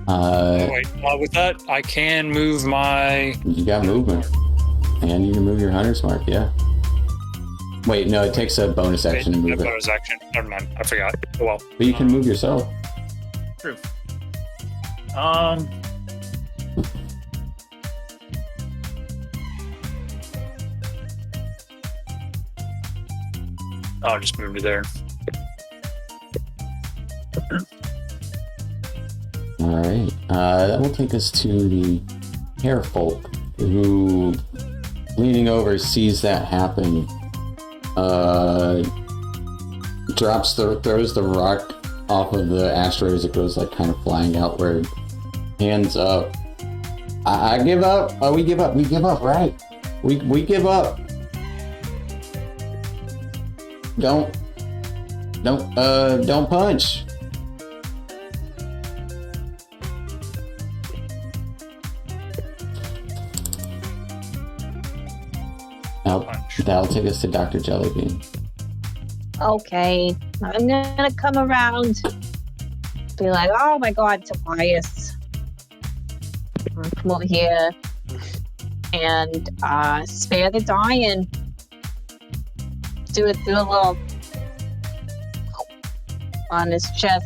Wait, with that, I can move my... You got movement. And you can move your hunter's mark, yeah. Wait, no, it takes a bonus action to move it. Bonus action. Never mind, I forgot. Oh well. But you can move yourself. True. I'll just move to there. Alright, that will take us to the hare folk, who, leaning over, sees that happen. Throws the rock off of the asteroid as it goes kind of flying outward. Hands up. I give up. Oh, we give up. We give up, right? We give up. Don't punch. That'll take us to Dr. Jellybean. Okay, I'm gonna come around, be like, oh my god, Tobias. I'll come over here and spare the dying. Do a little on his chest.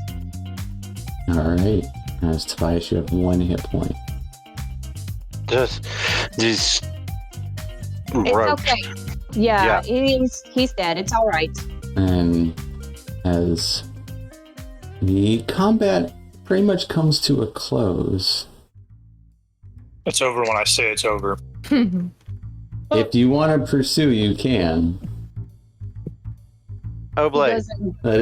Alright, as Tobias, you have 1 hit point. Just these It's roach. okay. Yeah. He's dead. It's all right. And as the combat pretty much comes to a close, It's over when I say it's over. if you want to pursue, you can. Oblate. That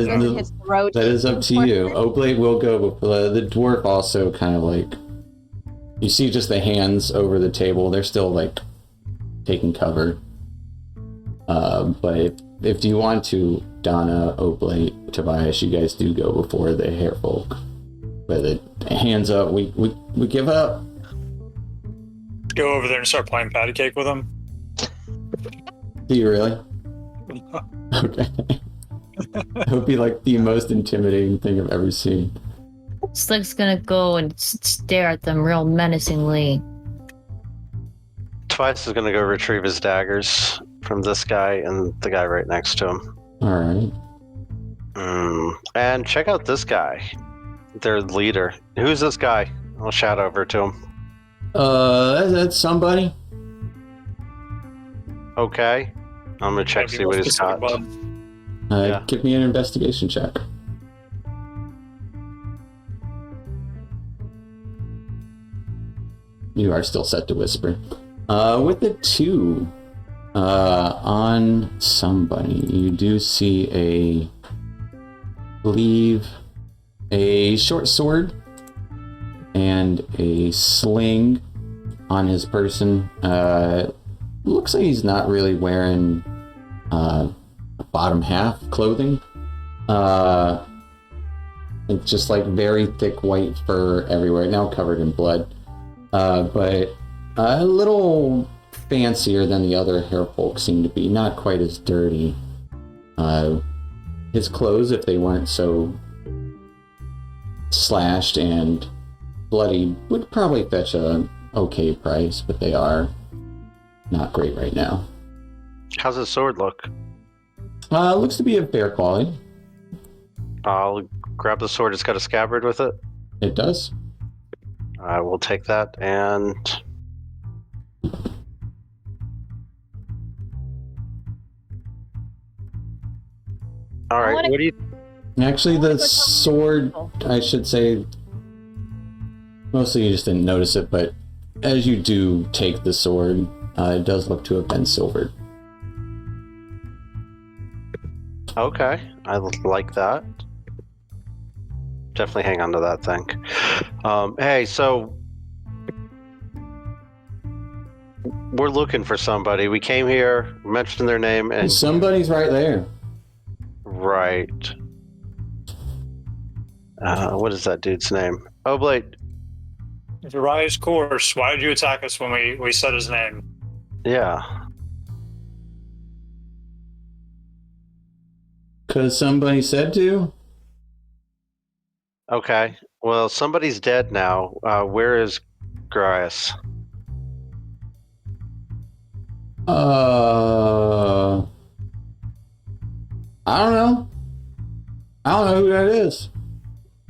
is up to you. Oblate will go, but the dwarf also kind of you see just the hands over the table. They're still taking cover. But if you want to, Donna, Oblate, Tobias, you guys do go before the hare folk. But the hands up, we give up. Go over there and start playing patty cake with him. Do you really? Okay. That would be the most intimidating thing I've ever seen. Slick's gonna go and stare at them real menacingly. Twice is going to go retrieve his daggers from this guy and the guy right next to him. Alright. And check out this guy, their leader. Who's this guy? I'll shout over to him. That's somebody. Okay. I'm going to check, see what he's got. Yeah. Give me an investigation check. You are still set to whisper. With the 2 on somebody, you do see a short sword and a sling on his person. Looks like he's not really wearing bottom half clothing. It's just very thick white fur everywhere, now covered in blood. but a little fancier than the other hairfolk seem to be. Not quite as dirty. His clothes, if they weren't so slashed and bloody, would probably fetch a okay price, but they are not great right now. How's his sword look? Looks to be of fair quality. I'll grab the sword. It's got a scabbard with it. It does. I will take that and... All right, what do you... Actually, the sword, I should say, mostly you just didn't notice it, but as you do take the sword, it does look to have been silvered. Okay, I like that. Definitely hang on to that thing. Hey, so we're looking for somebody. We came here, mentioned their name, and Somebody's right there. right. What is that dude's name? Oblate. Gorias course. Why did you attack us when we said his name? Yeah. Because somebody said to? Okay. Well, somebody's dead now. Where is Gorias? I don't know. I don't know who that is.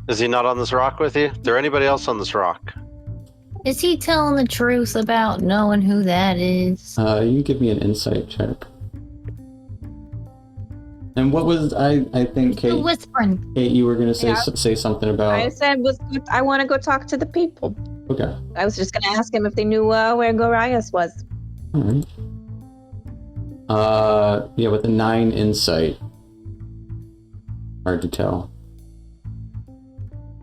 Is he not on this rock with you? Is there anybody else on this rock? Is he telling the truth about knowing who that is? You can give me an insight check. And what was I think You're Kate? whispering. Kate, you were gonna say Yeah. say something about. I said I want to go talk to the people. Okay. I was just gonna ask him if they knew where Gorias was. All right. Yeah, with a 9 insight. Hard to tell.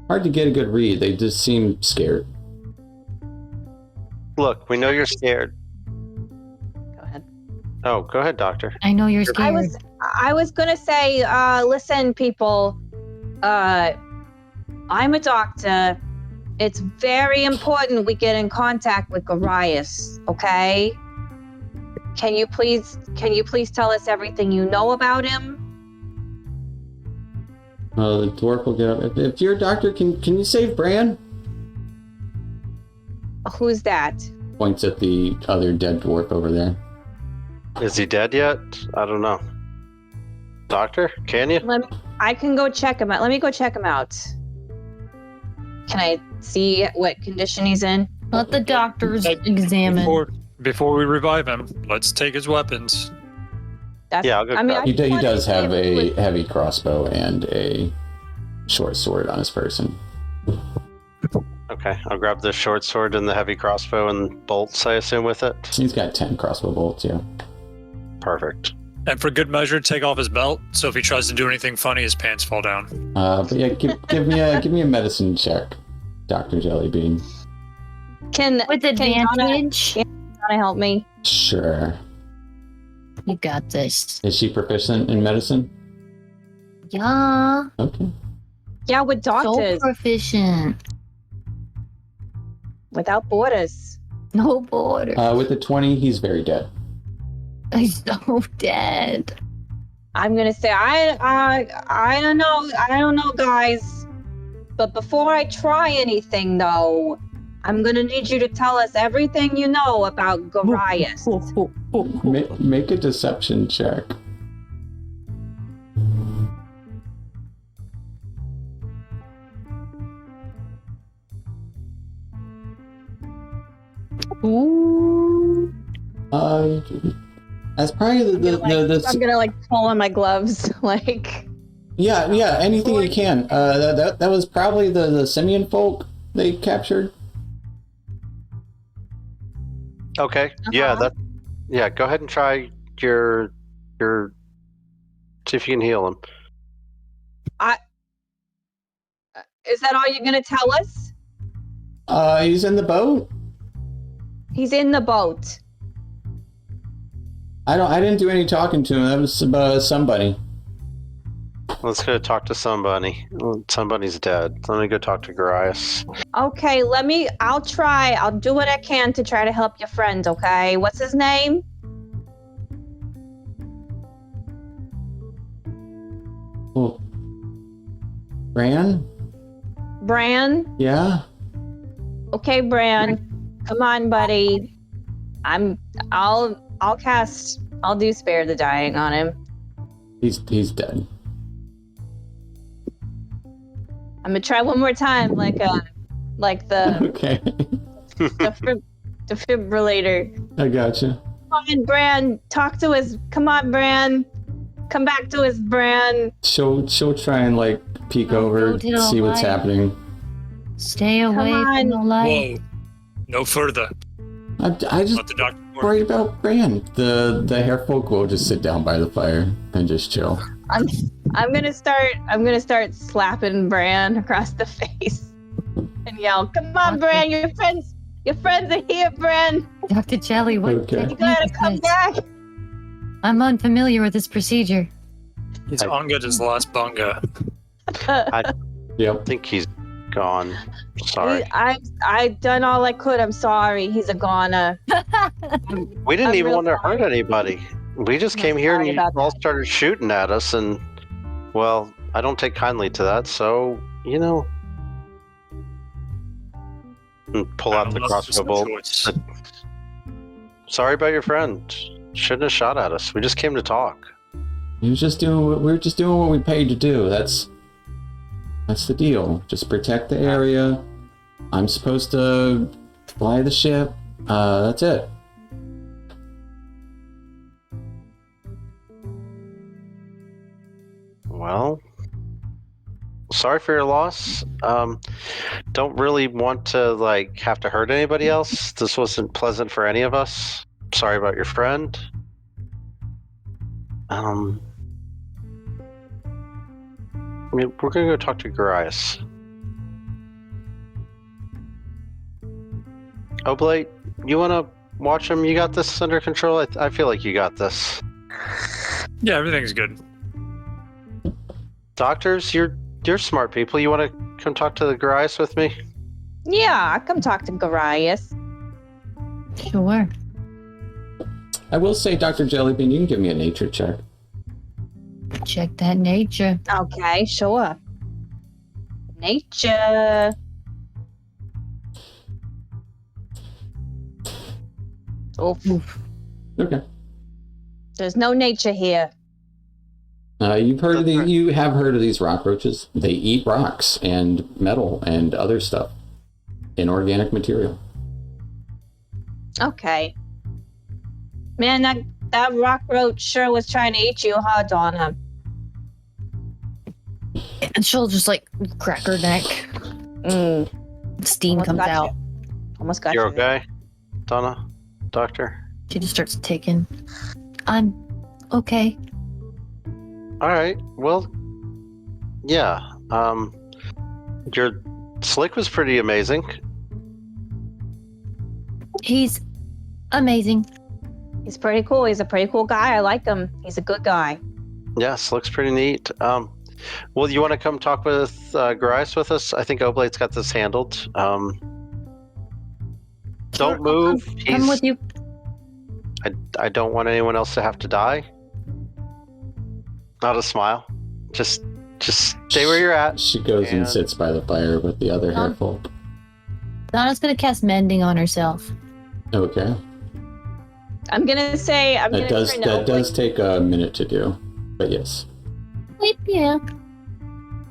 Hard to get a good read. They just seem scared. Look, we know you're scared. Go ahead. Oh, go ahead, Doctor. I know you're scared. I was gonna say, listen, people. I'm a doctor. It's very important we get in contact with Gorias. Okay? Can you please tell us everything you know about him? The dwarf will get up. If you're a doctor, can you save Bran? Who's that? Points at the other dead dwarf over there. Is he dead yet? I don't know. Doctor, can you? I can go check him out. Let me go check him out. Can I see what condition he's in? Let the doctors examine. Before we revive him, let's take his weapons. Yeah, I'll go grab He does have a heavy crossbow and a short sword on his person. Okay, I'll grab the short sword and the heavy crossbow and bolts, I assume, with it. He's got 10 crossbow bolts, yeah. Perfect. And for good measure, take off his belt, so if he tries to do anything funny, his pants fall down. But yeah, give me a medicine check, Dr. Jellybean. With advantage? Donna help me? Sure. You got this. Is she proficient in medicine? Yeah. Okay. Yeah, with doctors. So proficient. Without borders. No border. With the 20, he's very dead. He's so dead. I'm gonna say I don't know, guys. But before I try anything, though, I'm gonna need you to tell us everything you know about Gorias. Make a deception check. Ooh. That's probably the I'm gonna like pull on my gloves, like. Yeah, anything you can. That was probably the simian folk they captured. Okay. Yeah, go ahead and try your see if you can heal him. Is that all you're gonna tell us? He's in the boat. He's in the boat. I didn't do any talking to him. That was somebody. Let's go talk to somebody. Somebody's dead. Let me go talk to Gorias. Okay, I'll try. I'll do what I can to try to help your friend, okay? What's his name? Well, Bran? Bran? Yeah? Okay, Bran. Come on, buddy. I'll do Spare the Dying on him. He's dead. I'm gonna try one more time, like the Okay. defibrillator. I gotcha. Come on, Bran. Talk to us. Come on, Bran. Come back to us, Bran. She'll try and like peek over, go to the see what's light. happening. Stay away on. from the light. Whoa. No further. I just Let the doctor work. worried about Bran. The hair folk will just sit down by the fire and just chill. I'm gonna start slapping Bran across the face and yell, "Come on, Bran! Your friends are here, Bran! Dr. Jelly, what? Okay. You gotta come back!" I'm unfamiliar with this procedure. He's Unga his last bunga. Yep. I think he's gone. Sorry. I've done all I could. I'm sorry. He's a goner. We didn't I'm even real want to sorry. hurt anybody. We just came here and sorry you about all that. started shooting at us, and well, I don't take kindly to that, so and pull out the crossbow bolt. Sorry about your friend. Shouldn't have shot at us. We just came to talk. We're just doing what we paid to do. That's the deal. Just protect the area. I'm supposed to fly the ship. That's it. Well, sorry for your loss. Don't really want to have to hurt anybody else. This wasn't pleasant for any of us. Sorry about your friend. We're gonna go talk to Gorias. Oblate, you wanna watch him? You got this under control? I feel like you got this. Yeah, everything's good. Doctors, you're smart people. You wanna come talk to the Gorias with me? Yeah, I'll come talk to Gorias. Sure. I will say, Dr. Jellybean, you can give me a nature check. Check that nature. Okay, sure. Nature. Oof. Okay. There's no nature here. You have heard of these rock roaches? They eat rocks and metal and other stuff. Inorganic material. Okay. Man, that rock roach sure was trying to eat you, huh, Donna? And she'll just like crack her neck. Steam Almost comes got out. you. Almost got You're you. okay, Donna? Doctor? She just starts ticking. I'm okay. Alright, well, yeah. Your Slick was pretty amazing. He's amazing. He's pretty cool. He's a pretty cool guy. I like him. He's a good guy. Yeah, Slick's pretty neat. Well, you want to come talk with Gorias with us? I think Oblate's got this handled. Don't move. Come with you. I don't want anyone else to have to die. Not a smile. Just stay where you're at. She goes and sits by the fire with the other hair folk. Donna's gonna cast mending on herself. Okay. I'm gonna say That does take a minute to do, but yes. Yeah.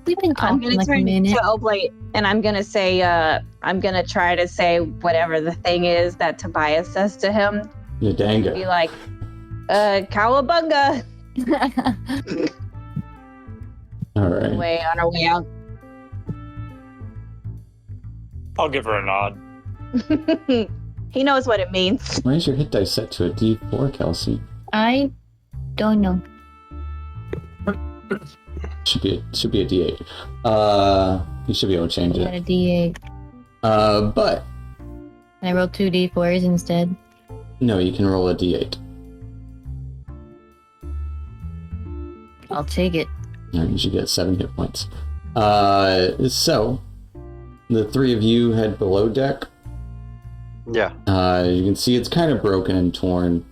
We've been I'm talking gonna like a turn minute. to Oblate and I'm gonna say I'm gonna try to say whatever the thing is that Tobias says to him. Be Nadanga. like, Cowabunga. All right. On our way out. I'll give her a nod. He knows what it means. Why is your hit dice set to a D4, Kelsey? I don't know. Should be a D8. You should be able to change I got a it. D8. But And I rolled 2 D4s instead. no, you can roll a D8. I'll take it. You should get 7 hit points. So, the 3 of you head below deck. Yeah. You can see it's kind of broken and torn.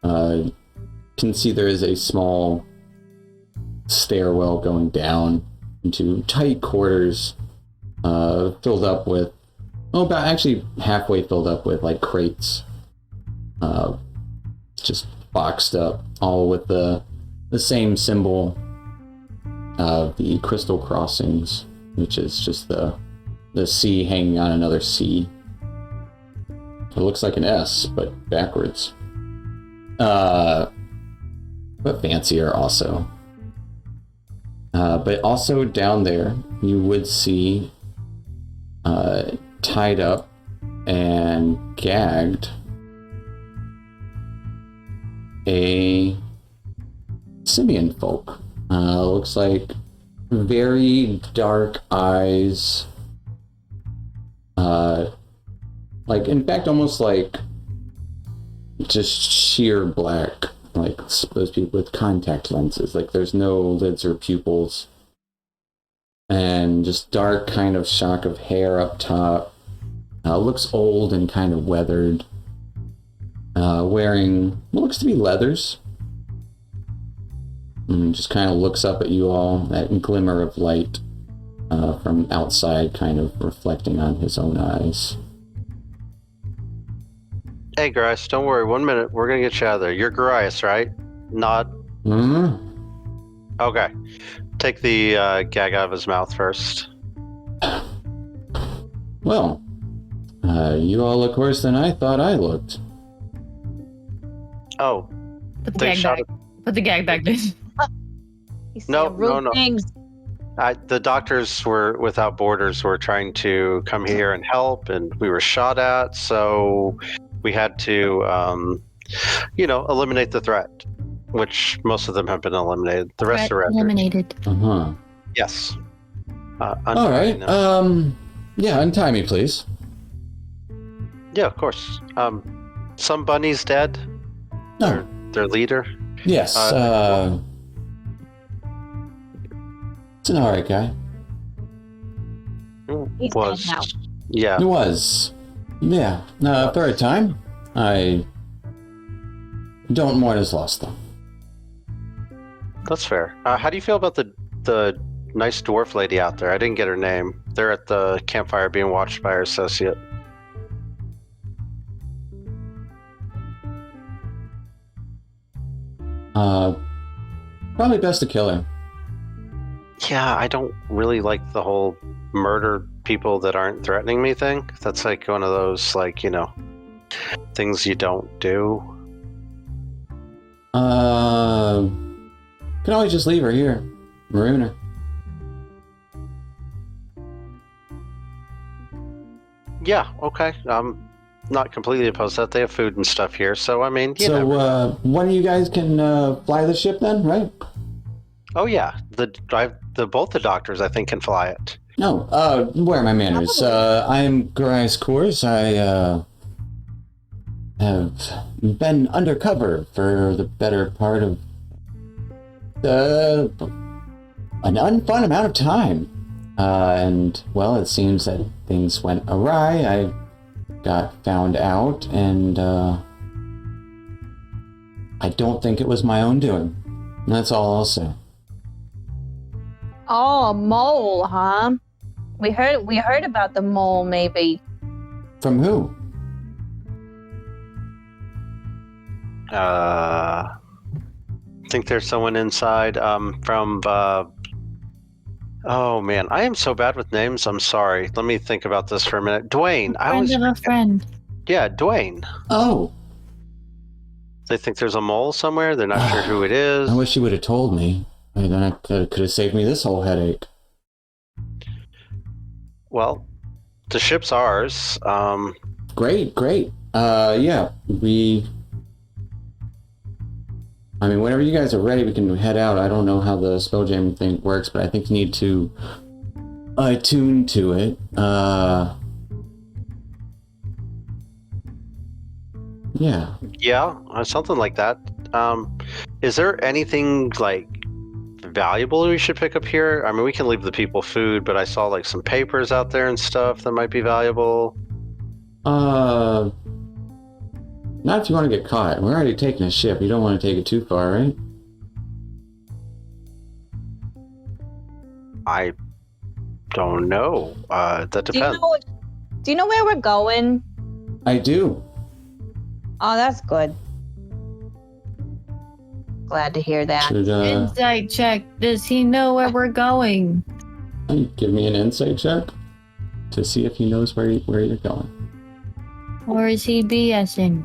You can see there is a small stairwell going down into tight quarters, filled up with, about actually halfway filled up with like crates, just boxed up, all with the same symbol of the crystal crossings, which is just the C hanging on another C. It looks like an S, but backwards. But fancier also. But also down there, you would see tied up and gagged a simian folk. Looks like very dark eyes. Like, in fact, almost like just sheer black. Like those people with contact lenses. Like, there's no lids or pupils. And just dark kind of shock of hair up top. Looks old and kind of weathered. Wearing what looks to be leathers. And just kind of looks up at you all. That glimmer of light from outside kind of reflecting on his own eyes. Hey, Gorias, don't worry. 1 minute. We're going to get you out of there. You're Gorias, right? Not. Mm-hmm. Okay. Take the gag out of his mouth first. Well, you all look worse than I thought I looked. Oh. Put the They gag shot back. Put the gag back, dude. You say No, rude no. things. The doctors were without borders were trying to come here and help, and we were shot at, so we had to, eliminate the threat, which most of them have been eliminated. The rest are after. eliminated. Uh-huh. Yes. All right. Yeah, untie me, please. Yeah, of course. Some bunny's dead. No. Their leader. Yes. It's an alright guy. He's Was dead now. yeah. It was. Yeah. For a time. I don't mourn his loss, though. That's fair. How do you feel about the nice dwarf lady out there? I didn't get her name. They're at the campfire being watched by her associate. Probably best to kill her. Yeah, I don't really like the whole murder people that aren't threatening me thing. That's like one of those, things you don't do. Can always just leave her here. Maroon her. Yeah, okay. I'm not completely opposed to that. They have food and stuff here, so I mean, you know. So, one of you guys can fly the ship then, right? Oh yeah, both the doctors I think can fly it. No. Where are my manners? I'm Gorias Coors. I have been undercover for the better part of an unfun amount of time. And, well, it seems that things went awry. I got found out, and I don't think it was my own doing. That's all I'll say. Oh, a mole, huh? We heard about the mole, maybe. From who? I think there's someone inside. From. Oh man, I am so bad with names. I'm sorry. Let me think about this for a minute. Dwayne. Friend of a friend. Yeah, Dwayne. Oh. They think there's a mole somewhere. They're not sure who it is. I wish you would have told me. Then I could have saved me this whole headache. Well, the ship's ours. Great. Yeah, I mean, whenever you guys are ready, we can head out. I don't know how the spelljamming thing works, but I think you need to attune to it. Yeah. Yeah, something like that. Is there anything valuable we should pick up here? I mean, we can leave the people food, but I saw like some papers out there and stuff that might be valuable. Not if you want to get caught. We're already taking a ship. You don't want to take it too far, right? I don't know. That depends. Do you know where we're going? I do. Oh, that's good. Glad to hear that. Should, Insight check. Does he know where we're going? give me an insight check to see if he knows where you're going. Or is he BSing?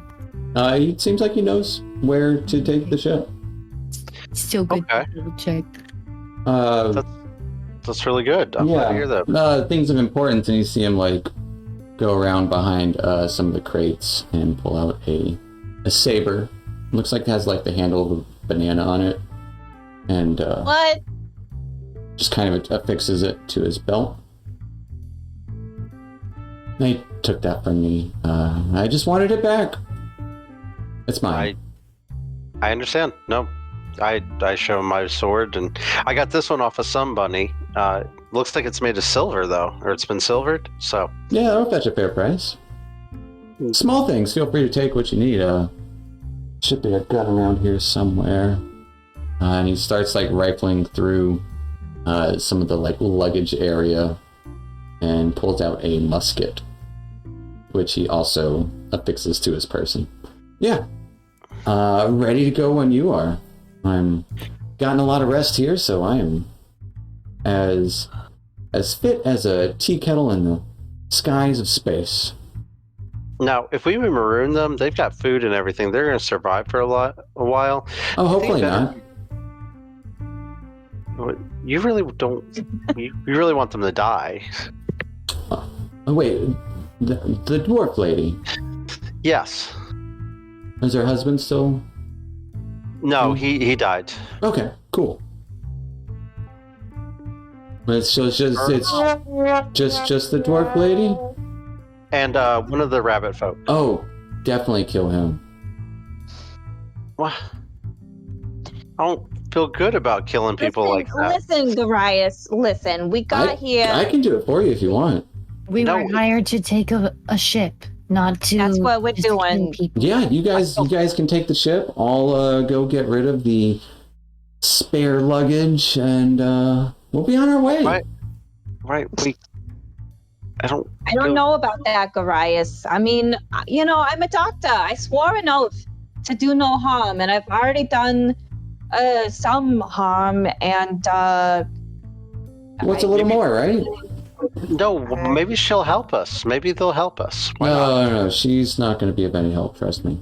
It seems like he knows where to take the ship. Still good Okay. to double check. That's really good. I'm glad to hear that. Things of importance, and you see him like go around behind some of the crates and pull out a saber. Looks like it has like the handle of a banana on it, and What? just kind of affixes it to his belt. They took that from me. I just wanted it back. It's mine. I understand. No, I show him my sword, and I got this one off of somebody. Looks like it's made of silver though, or it's been silvered. So Yeah, that'll fetch a fair price. Small things. Feel free to take what you need. Should be a gun around here somewhere. And he starts like rifling through some of the like luggage area and pulls out a musket, which he also affixes to his person. Yeah. Ready to go when you are. I'm gotten a lot of rest here, so I am as fit as a tea kettle in the skies of space. now, if we maroon them, they've got food and everything. They're going to survive for a while. Oh, hopefully that- not. You really don't. You really want them to die. Oh, wait, the dwarf lady. Yes. Is her husband still? No, he died. Okay, cool. It's just the dwarf lady? And one of the rabbit folk. Oh, definitely kill him. What? I don't feel good about killing people like that. Listen, Gorias, listen. We got here. I can do it for you if you want. We No. were hired to take a ship, not to. That's what we're just kill doing. people. Yeah, you guys can take the ship. I'll go get rid of the spare luggage, and we'll be on our way. Right. I don't know about that, Gorias. I mean, I'm a doctor. I swore an oath to do no harm, and I've already done some harm, and What's a little more, right? No, maybe she'll help us. Maybe they'll help us. Why not? No, she's not going to be of any help, trust me.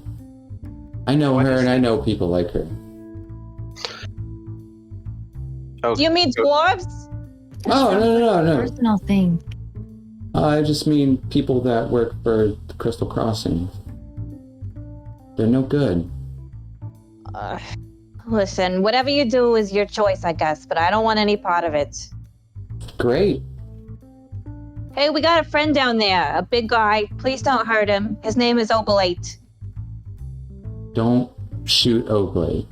I know her, and I know people like her. Oh, do you mean dwarves? Oh, no. Personal thing. I just mean people that work for the Crystal Crossing. They're no good. Listen, whatever you do is your choice, I guess, but I don't want any part of it. Great. Hey, we got a friend down there, a big guy. Please don't hurt him. His name is Oblate. Don't shoot Oakley.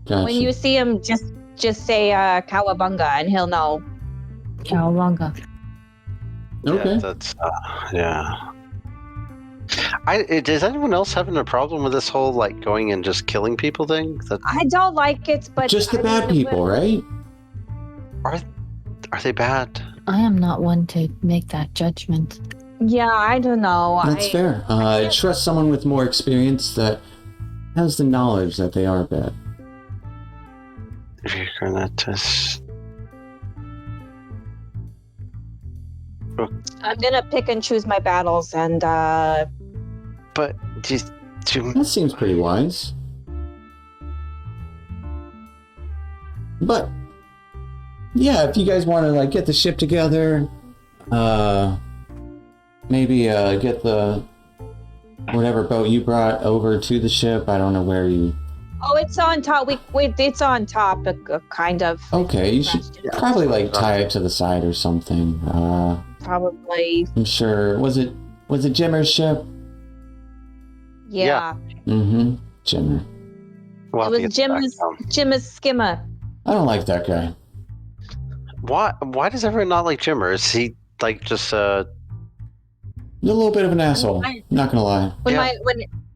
Gotcha. When you see him, just say Cowabunga, and he'll know. Cowabunga. Okay. Yeah, that's yeah. Is anyone else having a problem with this whole like going and just killing people thing? I don't like it, but Just the bad people, right? Are they bad? I am not one to make that judgment. Yeah, I don't know. That's fair. Trust someone with more experience that has the knowledge that they are bad. If you're gonna test. I'm gonna pick and choose my battles, and But That seems pretty wise. But yeah, if you guys want to like get the ship together, maybe get the whatever boat you brought over to the ship. I don't know where you. oh, it's on top. It's on top, kind of. Okay, you should probably like tie it to the side or something. Probably. I'm sure. Was it Jimmer's ship? Yeah. Mm-hmm. Jimmer. we'll It have to was get that back down. Jim's skimmer. I don't like that guy. Why does everyone not like Jimmer? Is he like just You're a little bit of an asshole. Not gonna lie.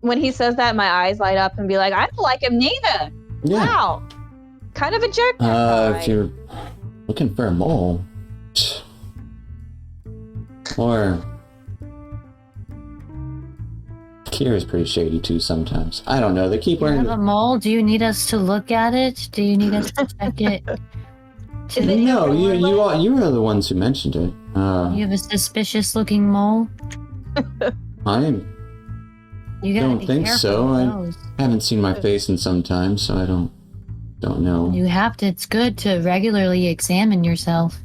When he says that, my eyes light up and be like, I don't like him neither. Yeah. Wow. Kind of a jerk. If you're looking for a mole, or Kira's pretty shady too sometimes. I don't know. They keep You wearing. have a mole? Do you need us to look at it? Do you need us to check it? No, you were the ones who mentioned it. You have a suspicious looking mole? I You gotta don't be think careful so. with I those. haven't seen my face in some time, so I don't know. You have to. It's good to regularly examine yourself.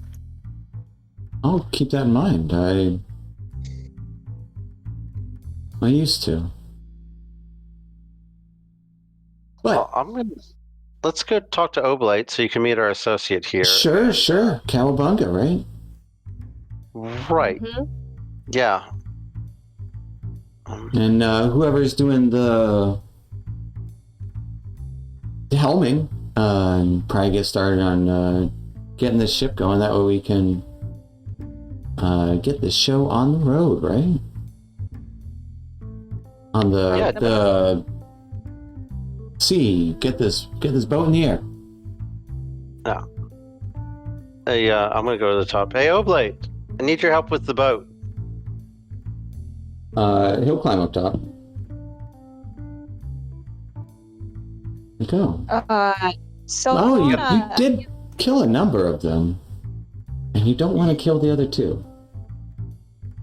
I'll keep that in mind. I used to. But let's go talk to Oblate so you can meet our associate here. sure. Cowabunga, right? Right. Mhm. Yeah. And whoever's doing the helming, probably get started on getting this ship going. That way we can get this show on the road, right? On the sea. Get this boat in the air. Yeah. Hey, I'm gonna go to the top. Hey, Oblate, I need your help with the boat. He'll climb up top. Go. So Oh, you did kill a number of them, and you don't want to kill the other two.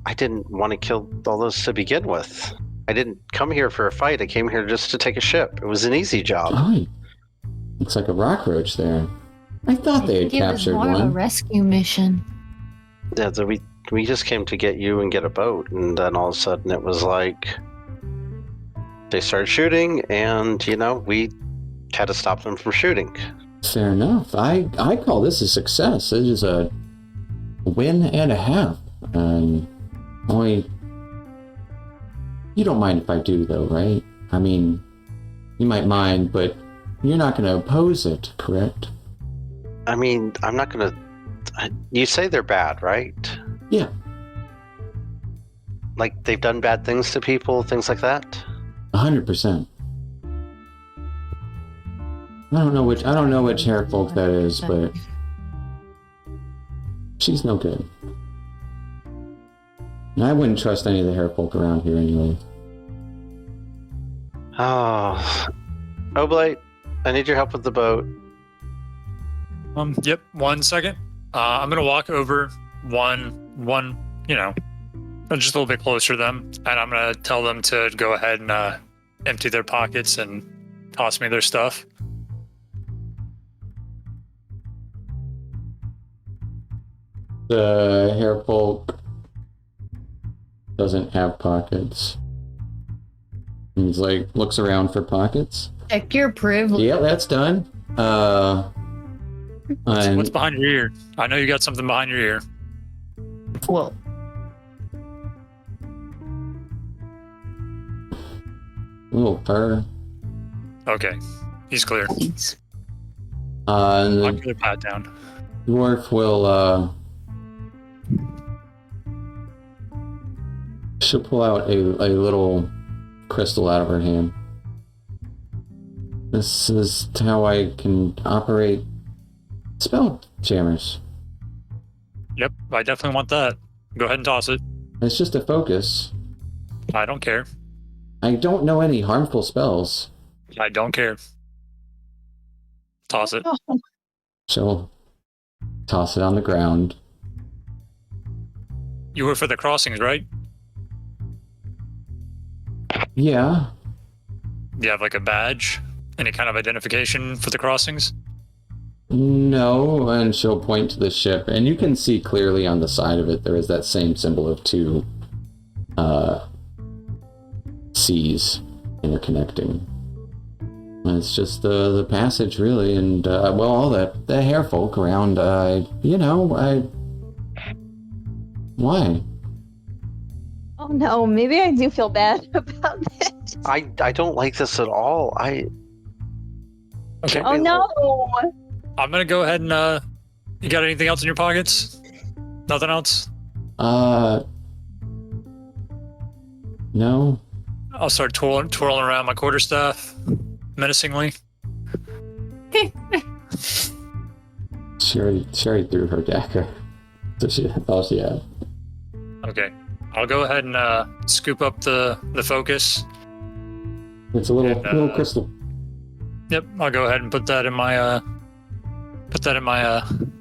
I didn't want to kill all those to begin with. I didn't come here for a fight. I came here just to take a ship. It was an easy job. Oh, looks like a rock roach there. I thought they had It was captured more of a one. rescue mission. Yeah, so we just came to get you and get a boat, and then all of a sudden it was like they started shooting, and we had to stop them from shooting. Fair enough. I call this a success. It is a win and a half. Only you don't mind if I do, though, right? I mean, you might mind, but you're not going to oppose it, correct? I mean, I'm not gonna. You say they're bad, right? Yeah. Like they've done bad things to people, things like that. 100%. I don't know which hair folk that is, but she's no good. And I wouldn't trust any of the hair folk around here anyway. Oh, Oblate, I need your help with the boat. Yep. 1 second. I'm gonna walk over one, just a little bit closer to them, and I'm gonna tell them to go ahead and empty their pockets and toss me their stuff. The hair folk doesn't have pockets. He's like, looks around for pockets. Check your privilege. Yeah, that's done. What's behind your ear? I know you got something behind your ear. Whoa. Little fur. Okay, he's clear. And I'll the get a pat down. dwarf will, she'll pull out a little crystal out of her hand. This is how I can operate Spelljammers. Yep, I definitely want that. Go ahead and toss it. It's just a focus. I don't care. I don't know any harmful spells. I don't care. Toss it. She'll toss it on the ground. You were for the crossings, right? Yeah. Do you have like a badge? Any kind of identification for the crossings? No, and she'll point to the ship, and you can see clearly on the side of it there is that same symbol of two seas interconnecting. And it's just the passage, really, and all the hair folk around. Why? Oh no, maybe I do feel bad about this. I don't like this at all. Okay. Oh no! I'm gonna go ahead and you got anything else in your pockets? Nothing else? No. I'll start twirling around my quarterstaff menacingly. She already threw her dagger. So that's all she had. Okay. I'll go ahead and scoop up the focus. It's a little crystal. Yep, I'll go ahead and put that in my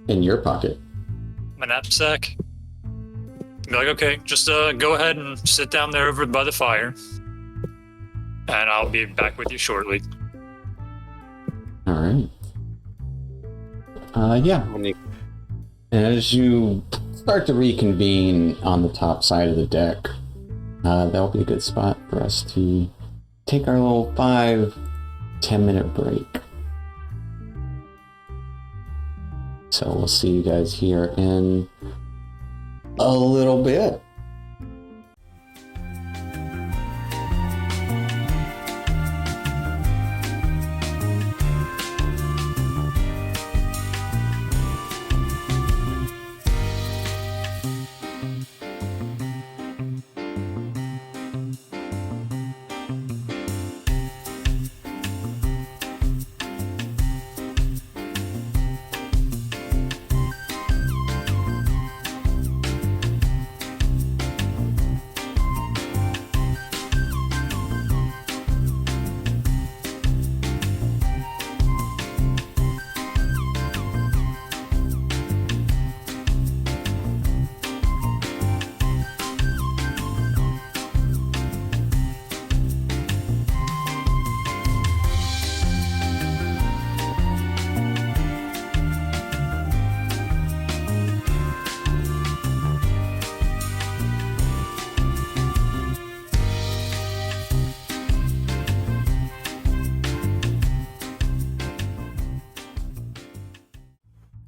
In your pocket. my knapsack. Be like, okay, just go ahead and sit down there over by the fire, and I'll be back with you shortly. All right. Yeah. As you start to reconvene on the top side of the deck, that'll be a good spot for us to take our little 5-10 minute break. So we'll see you guys here in a little bit.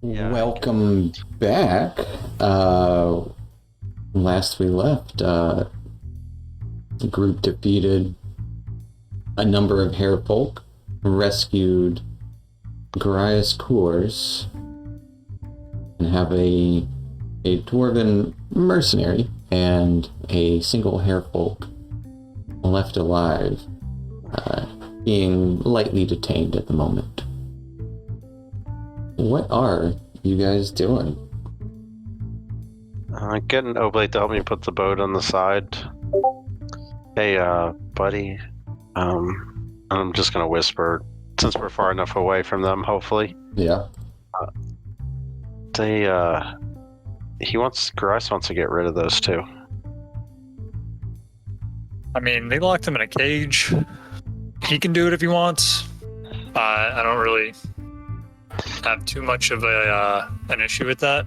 Yeah. Welcome back. Last we left, the group defeated a number of harefolk, rescued Gorias cores, and have a dwarven mercenary and a single harefolk left alive, being lightly detained at the moment. What are you guys doing? Getting Oblate to help me put the boat on the side. Hey, buddy. I'm just gonna whisper, since we're far enough away from them, hopefully. Yeah. Gorias wants to get rid of those two. I mean, they locked him in a cage. He can do it if he wants. I don't really have too much of an issue with that.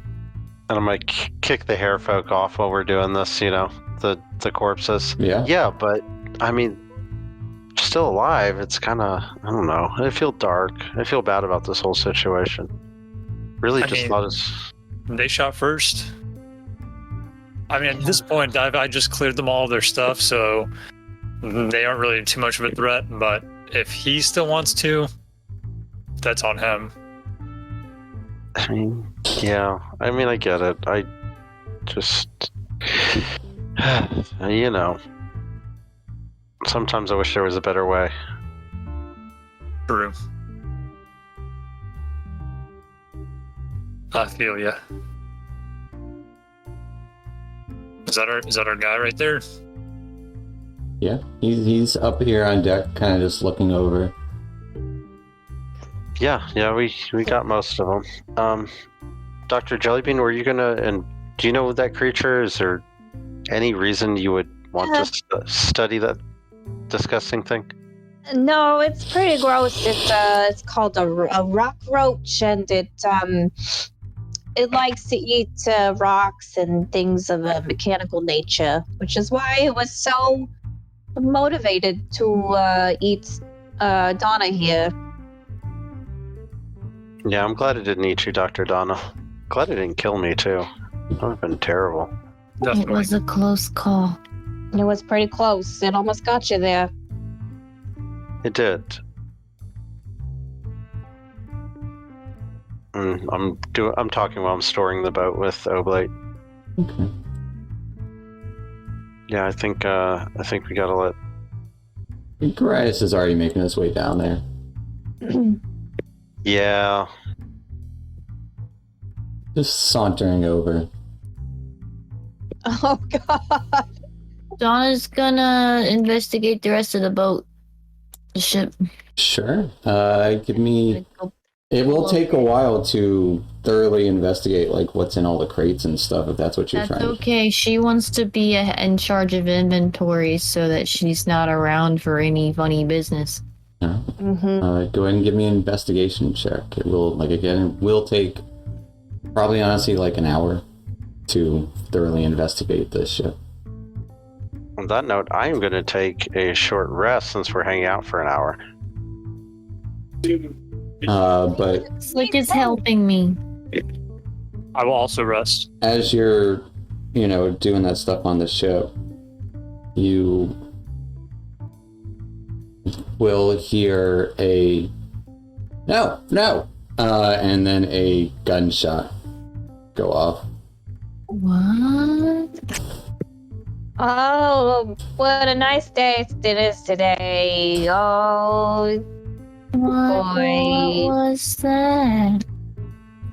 And I'm like, kick the harefolk off while we're doing this, the corpses. Yeah. Yeah, but I mean, still alive. It's kind of, I don't know. I feel dark. I feel bad about this whole situation. Really, thought it's. They shot first. I mean, at this point, I just cleared them all of their stuff, so they aren't really too much of a threat. But if he still wants to, that's on him. I mean, yeah. I mean, I get it. I just, sometimes I wish there was a better way. True. I feel ya. Is that our guy right there? Yeah, he's up here on deck, kind of just looking over. Yeah, we got most of them. Dr. Jellybean, were you gonna, and do you know that creature? Is there any reason you would want to study that disgusting thing? No, it's pretty gross. It's called a rock roach, and it likes to eat rocks and things of a mechanical nature, which is why it was so motivated to eat Donna here. Yeah, I'm glad it didn't eat you, Dr. Donna. Glad it didn't kill me, too. That would have been terrible. Definitely. It was a close call. It was pretty close. It almost got you there. It did. I'm talking while I'm storing the boat with Oblate. Okay. Yeah, I think we gotta let. Gorias is already making his way down there. Yeah. Just sauntering over. Oh God. Donna's gonna investigate the rest of the boat. The ship. Sure. Give me. Go- It will take a while to thoroughly investigate like what's in all the crates and stuff. If that's what you're That's trying. okay. She wants to be in charge of inventory so that she's not around for any funny business. Yeah. Mm-hmm. Go ahead and give me an investigation check. It will, like again, it will take probably honestly like an hour to thoroughly investigate this ship. On that note, I am going to take a short rest since we're hanging out for an hour. But It's like it's helping me. I will also rest. as you're, doing that stuff on the ship, you will hear a no, and then a gunshot go off. What? Oh, what a nice day it is today. Oh, What Boy. was that?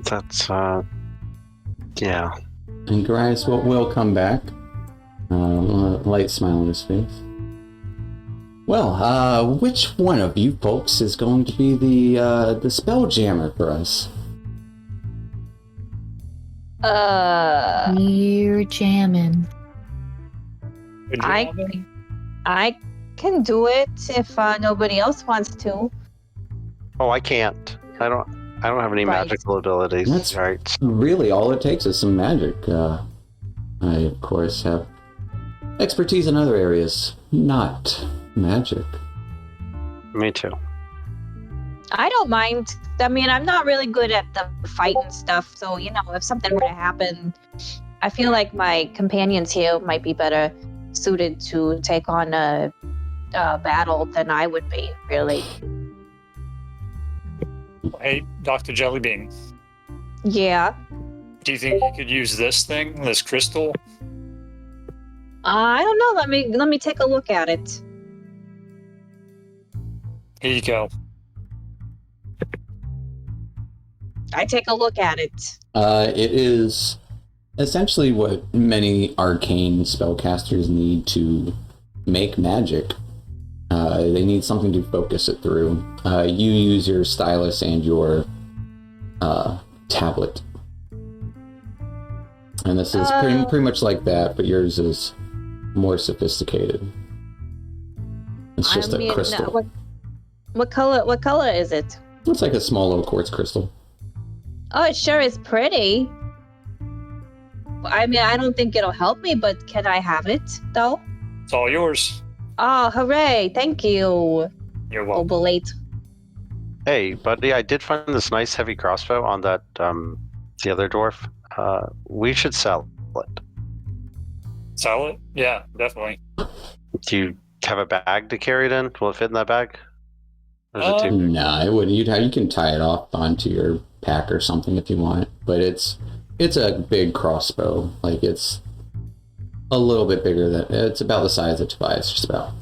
That's yeah. And Gorias will come back. A light smile on his face. Well, which one of you folks is going to be the Spelljammer for us? You're jamming. Good I- job, then. I can do it if nobody else wants to. Oh, I can't. I don't have any Right. magical abilities. That's- right. Really, all it takes is some magic. I, of course, have expertise in other areas, not magic. Me too. I don't mind. I mean, I'm not really good at the fighting stuff, so if something were to happen, I feel like my companions here might be better suited to take on a battle than I would be, really. Hey, Dr. Jellybean, Yeah. do you think you could use this thing, this crystal? I don't know. Let me take a look at it. Here you go. I take a look at it. It is essentially what many arcane spellcasters need to make magic. They need something to focus it through. You use your stylus and your tablet. And this is pretty much like that, but yours is more sophisticated. It's just a crystal. What color is it? It's like a small little quartz crystal. Oh, it sure is pretty. I mean, I don't think it'll help me, but can I have it, though? It's all yours. Oh, hooray. Thank you, You're welcome. Obolate. Hey, buddy, I did find this nice heavy crossbow on that the other dwarf. We should sell it. Sell it? Yeah, definitely. Do you have a bag to carry it in? Will it fit in that bag? Or is it too? Nah, it wouldn't. You can tie it off onto your pack or something if you want, but it's a big crossbow. Like it's a little bit bigger than it's about the size of Tobias, just about.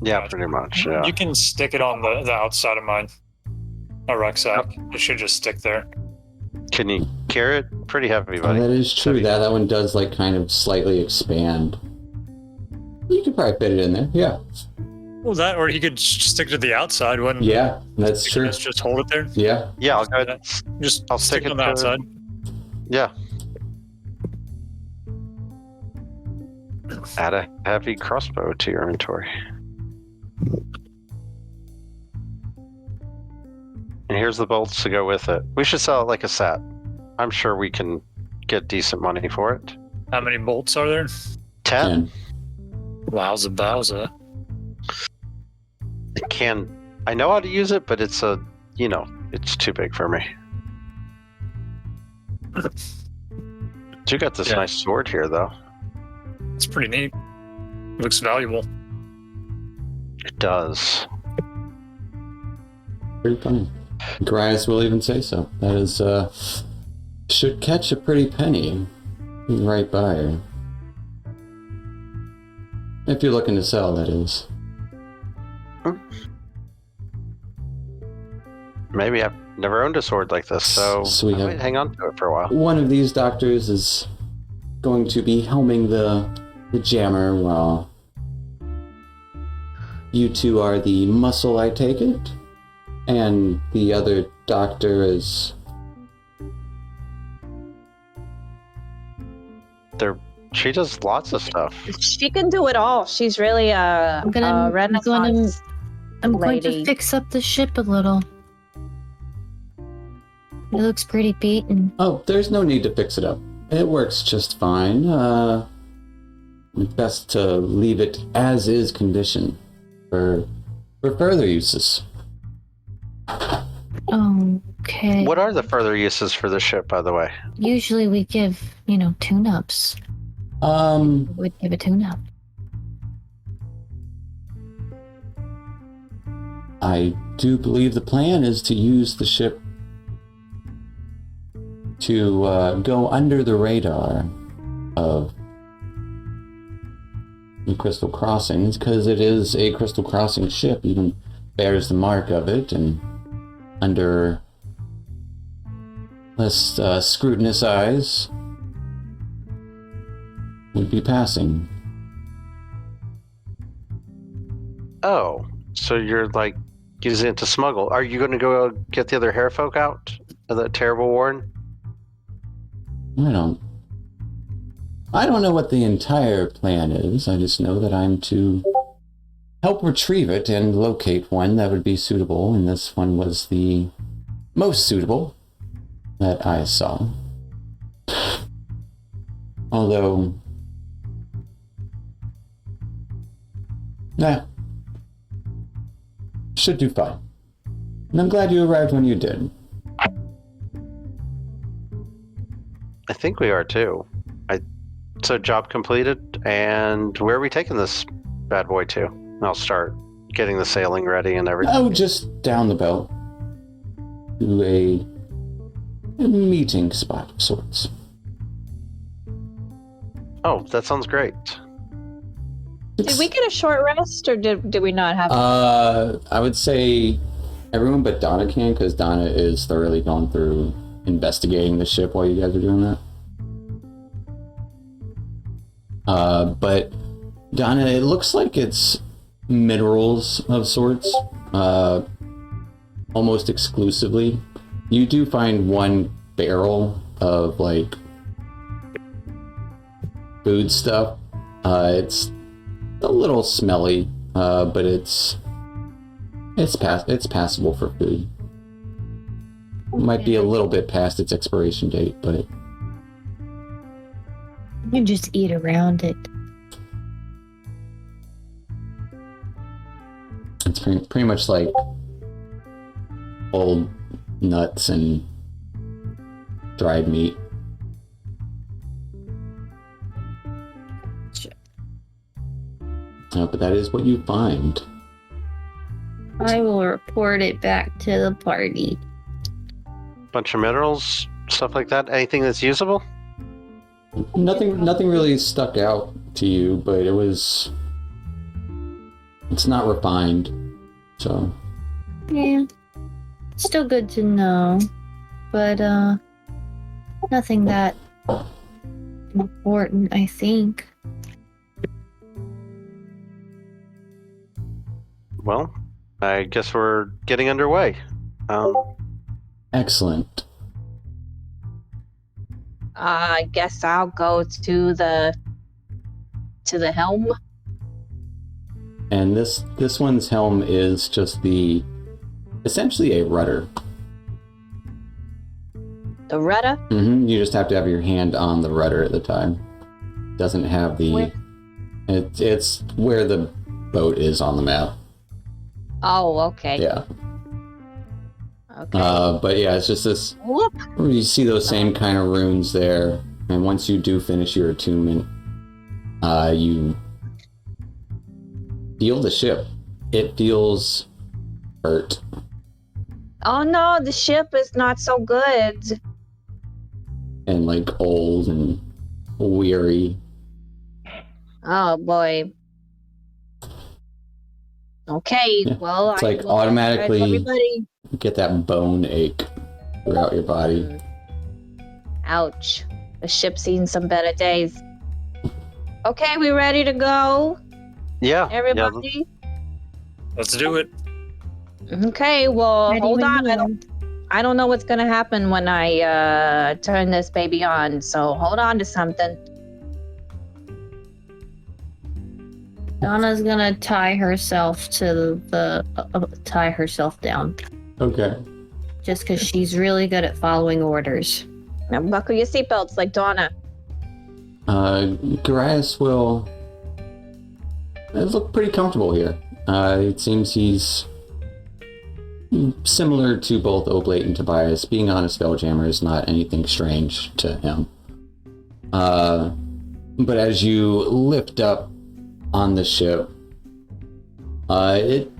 Yeah, pretty much. Yeah. You can stick it on the outside of mine. A rucksack. It should just stick there. Can you carry it? Pretty heavy, Oh, buddy. that is true. Heavy. That one does like kind of slightly expand. You could probably fit it in there. Yeah. Well, that, or you could stick it to the outside. Wouldn't Yeah, that's true. Just hold it there. Yeah. Yeah, I'll go ahead. Just I'll stick stick it on it the to- outside. Yeah. Add a heavy crossbow to your inventory. And here's the bolts to go with it. We should sell it like a set. I'm sure we can get decent money for it. How many bolts are there? 10. And Wowza bowza. I know how to use it, but it's it's too big for me. You got this Yeah. nice sword here, though. It's pretty neat. Looks valuable. It does. pretty funny. Gorias will even say so. That is, should catch a pretty penny right by her. If you're looking to sell, that is. Maybe I've never owned a sword like this, so we I have might hang on to it for a while. one of these doctors is going to be helming the jammer while you two are the muscle, I take it, and the other doctor is... She does lots of stuff. She can do it all. She's really a Renaissance I'm going lady. to fix up the ship a little. It looks pretty beaten. Oh, there's no need to fix it up. It works just fine. Best to leave it as is condition for further uses. Okay. What are the further uses for the ship, by the way? Usually we give, tune-ups. We'd give a tune-up. I do believe the plan is to use the ship to go under the radar of the Crystal Crossings, because it is a Crystal Crossing ship, even bears the mark of it, and under less scrutinous eyes would be passing. Oh, so you're like using it to smuggle. Are you going to go get the other hair folk out of that terrible warren? I don't know what the entire plan is. I just know that I'm to help retrieve it and locate one that would be suitable, and this one was the most suitable that I saw. Although, should do fine. And I'm glad you arrived when you did. I think we are too. So job completed, and where are we taking this bad boy to? I'll start getting the sailing ready and everything. Oh, just down the belt to a meeting spot of sorts. Oh, that sounds great. Did we get a short rest, or did we not have? I would say everyone but Donna can, because Donna is thoroughly gone through investigating the ship while you guys are doing that. But Donna, it looks like it's minerals of sorts, almost exclusively. You do find one barrel of like food stuff. It's a little smelly, but it's passable for food. Might be a little bit past its expiration date, but You can just eat around it. it's pretty much like old nuts and dried meat. But that is what you find. I will report it back to the party. Bunch of minerals, stuff like that. Anything that's usable? Nothing really stuck out to you, but it's not refined, so. Yeah. Still good to know. But, nothing that important, I think. Well, I guess we're getting underway. Excellent. I guess I'll go to the helm. And this one's helm is just essentially a rudder. The rudder? Mm-hmm. You just have to have your hand on the rudder at the time. Doesn't have it's where the boat is on the map. Oh, okay. Yeah. Okay. But yeah, it's just this. Whoop. You see those same kind of runes there, and once you do finish your attunement, you feel the ship. It feels hurt. Oh no, the ship is not so good. And like old and weary. Oh boy. Okay, Yeah, well, it's I like will automatically- everybody. Get that bone ache throughout your body. Ouch. The ship's seen some better days. Okay, we ready to go? Yeah. Everybody? Let's do it. Okay, well, Ready hold when on. you I don't know what's gonna happen when I turn this baby on, so hold on to something. Donna's gonna tie herself to the tie herself down, Okay. just because she's really good at following orders. Now buckle your seatbelts like Donna. Gorias will look pretty comfortable here. It seems he's similar to both Oblate and Tobias. Being on a Spelljammer is not anything strange to him. But as you lift up on the ship, it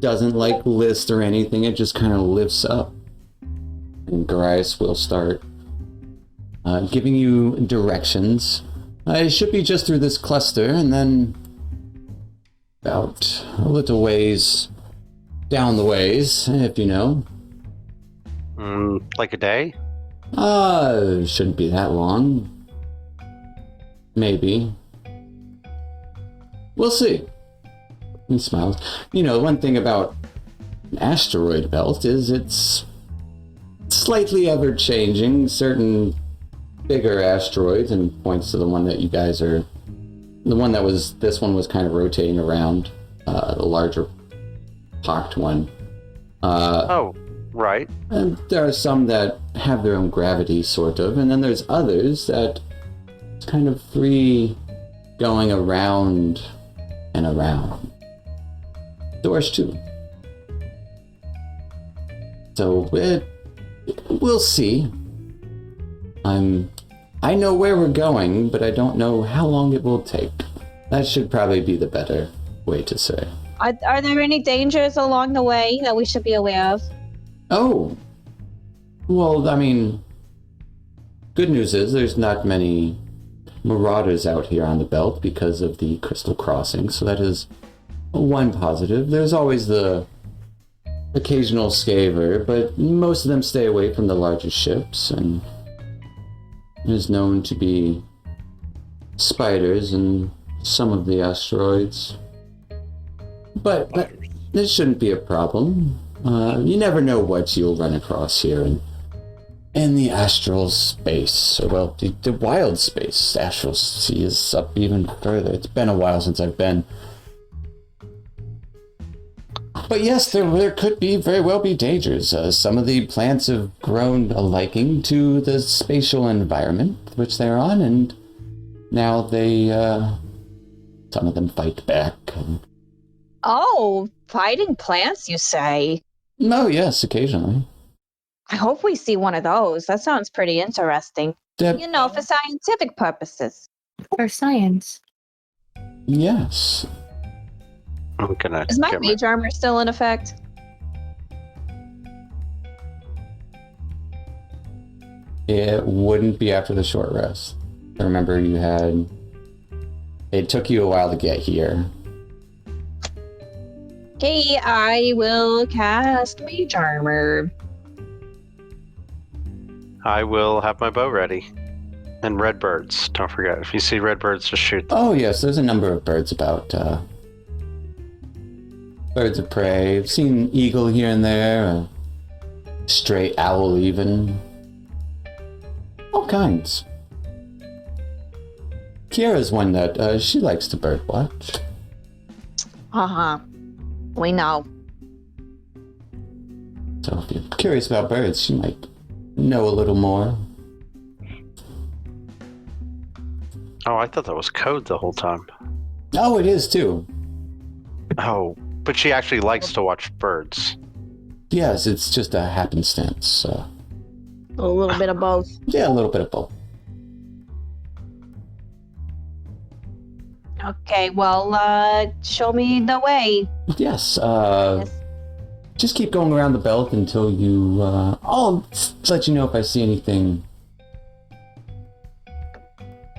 doesn't like list or anything. It just kind of lifts up. And Gorias will start giving you directions. It should be just through this cluster, and then about a little ways down the ways, if you know. Like a day? Shouldn't be that long. Maybe. We'll see. He smiles. You know, one thing about an asteroid belt is it's slightly ever-changing. Certain bigger asteroids, and points to the one that you guys are... The one that was... This one was kind of rotating around. The larger pocked one. Oh, right. And there are some that have their own gravity, sort of, and then there's others that it's kind of free going around and around. Doors too. So we'll see. I know where we're going, but I don't know how long it will take. That should probably be the better way to say. Are there any dangers along the way that we should be aware of? Oh. Well, I mean, good news is there's not many marauders out here on the belt because of the Crystal Crossing, so that is one positive. There's always the occasional scaver, but most of them stay away from the larger ships, and there's known to be spiders in some of the asteroids. But this shouldn't be a problem. You never know what you'll run across here in the astral space. Or, well, the wild space. Astral sea is up even further. It's been a while since I've been. But yes, there could very well be dangers. Some of the plants have grown a liking to the spatial environment which they're on, and now they, some of them fight back. Oh, fighting plants, you say? Oh, yes, occasionally. I hope we see one of those. That sounds pretty interesting. You know, for scientific purposes. For science. Yes. I'm gonna. Is my get mage armor still in effect? It wouldn't be after the short rest. I remember it took you a while to get here. Okay, I will cast mage armor. I will have my bow ready. And red birds. Don't forget. If you see red birds, just shoot them. Oh, yes, there's a number of birds about. Birds of prey. I've seen eagle here and there. A stray owl, even. All kinds. Kiara's one that she likes to bird watch. Uh-huh. We know. So if you're curious about birds, she might know a little more. Oh, I thought that was code the whole time. Oh, it is too. Oh, but she actually likes to watch birds. Yes, it's just a happenstance. A little bit of both. Yeah, a little bit of both. Okay, well, show me the way. Yes, Yes. just keep going around the belt until you, I'll let you know if I see anything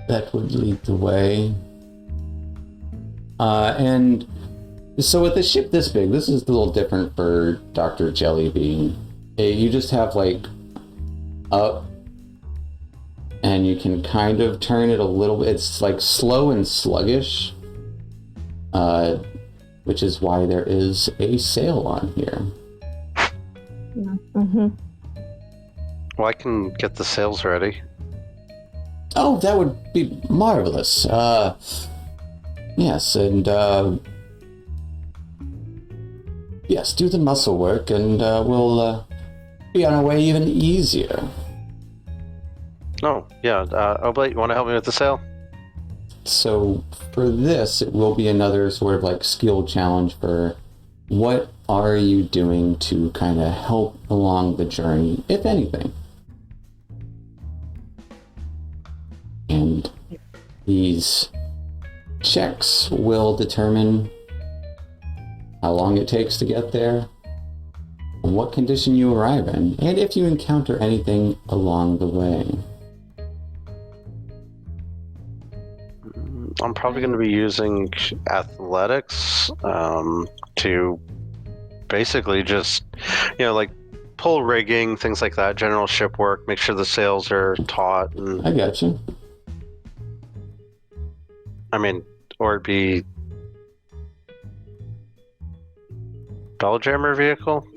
that would lead the way. And so with a ship this big, this is a little different for Dr. Jellybean. You just have like up, and you can kind of turn it a little bit. It's like slow and sluggish, which is why there is a sail on here. Mm-hmm. Well, I can get the sails ready. Oh, that would be marvelous. Yes, and yes, do the muscle work, and we'll be on our way even easier. Oh, yeah. Oblate, you want to help me with the sail? So for this, it will be another sort of like skill challenge for what are you doing to kind of help along the journey, if anything. And these checks will determine how long it takes to get there, what condition you arrive in, and if you encounter anything along the way. I'm probably going to be using athletics to basically just, like pull rigging, things like that, general ship work, make sure the sails are taut. And, I got you. or it'd be Spelljammer vehicle.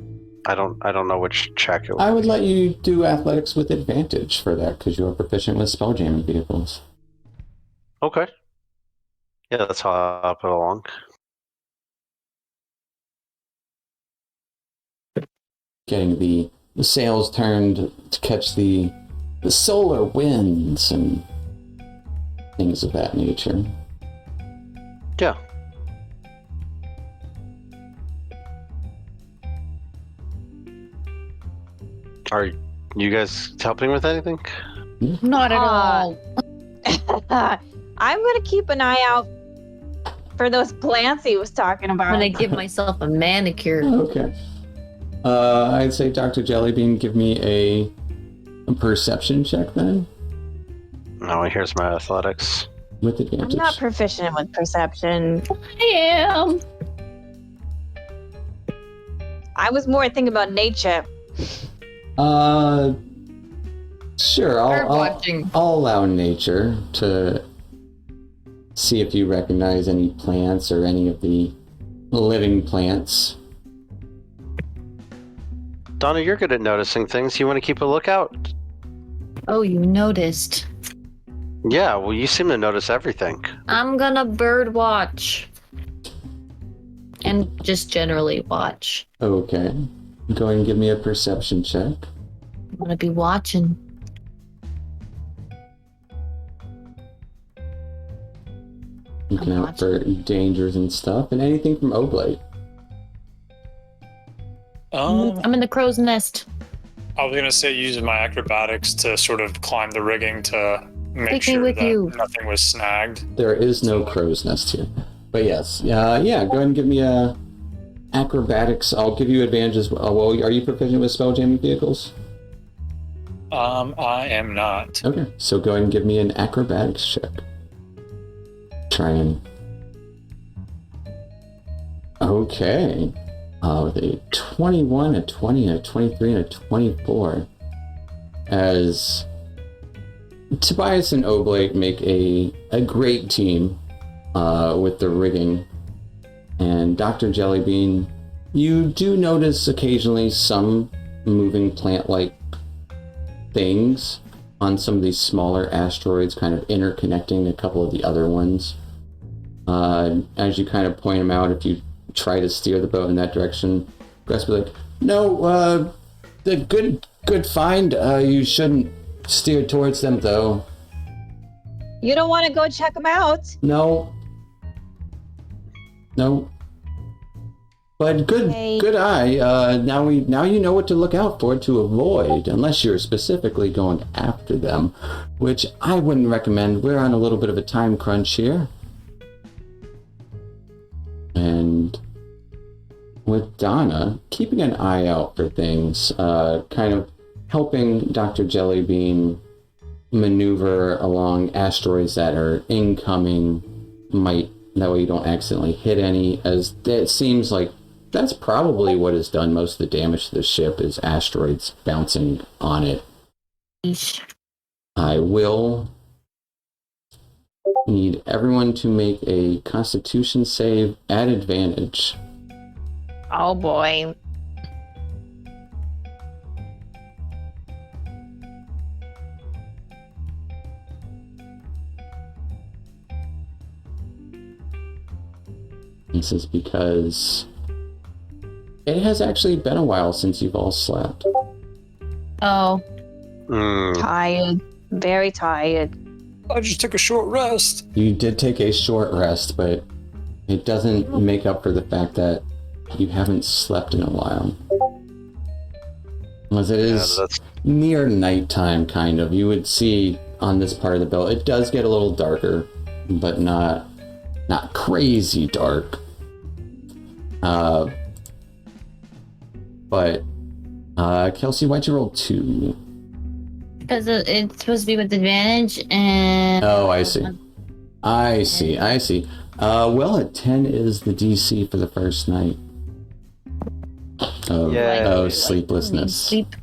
I don't know which check it would. I would let you do athletics with advantage for that because you are proficient with spelljamming vehicles. Okay. Yeah, that's how I'll put along. Getting the sails turned to catch the solar winds and things of that nature. Yeah. Are you guys helping with anything? Not at all. I'm gonna keep an eye out for those plants he was talking about. I'm gonna give myself a manicure. Okay. I'd say Dr. Jellybean, give me a perception check then, No, here's my athletics. with I'm advantage. not proficient with perception. I am. I was more thinking about nature. Sure. Bird I'll watching. allow nature to see if you recognize any plants or any of the living plants. Donna, you're good at noticing things. You want to keep a lookout? Oh, you noticed. Yeah, well, you seem to notice everything. I'm gonna bird watch. And just generally watch. Okay. Go ahead and give me a perception check. I'm gonna be watching. Looking I'm out for dangers and stuff, and anything from Oblate. I'm in the crow's nest. I was gonna say using my acrobatics to sort of climb the rigging to make Take me sure with that you. nothing was snagged. There is no crow's nest here. But yes, yeah, go ahead and give me a acrobatics. I'll give you advantages. Well, are you proficient with spelljamming vehicles? I am not. Okay, so go ahead and give me an acrobatics check. Try and... Okay. With a 21, a 20, a 23, and a 24. As Tobias and Oblate make a great team with the rigging. And Dr. Jellybean, you do notice occasionally some moving plant-like things on some of these smaller asteroids, kind of interconnecting a couple of the other ones. As you kind of point them out, if you try to steer the boat in that direction, Grass will be like, no, the good find. You shouldn't steer towards them, though. You don't want to go check them out? No. But good eye. Now you know what to look out for to avoid, unless you're specifically going after them, which I wouldn't recommend. We're on a little bit of a time crunch here. And with Donna, keeping an eye out for things, kind of helping Dr. Jellybean maneuver along asteroids that are incoming, that way you don't accidentally hit any, as it seems like that's probably what has done most of the damage to the ship, is asteroids bouncing on it. Eesh. I will need everyone to make a Constitution save at advantage. Oh boy. This is because it has actually been a while since you've all slept. Oh, Tired. Very tired. I just took a short rest. You did take a short rest, but it doesn't make up for the fact that you haven't slept in a while. As it is near nighttime, kind of. You would see on this part of the belt, it does get a little darker, but not crazy dark. But Kelsey, why'd you roll 2? because it's supposed to be with advantage, and Oh, I see. Well, a 10 is the DC for the first night of sleeplessness. Sleep.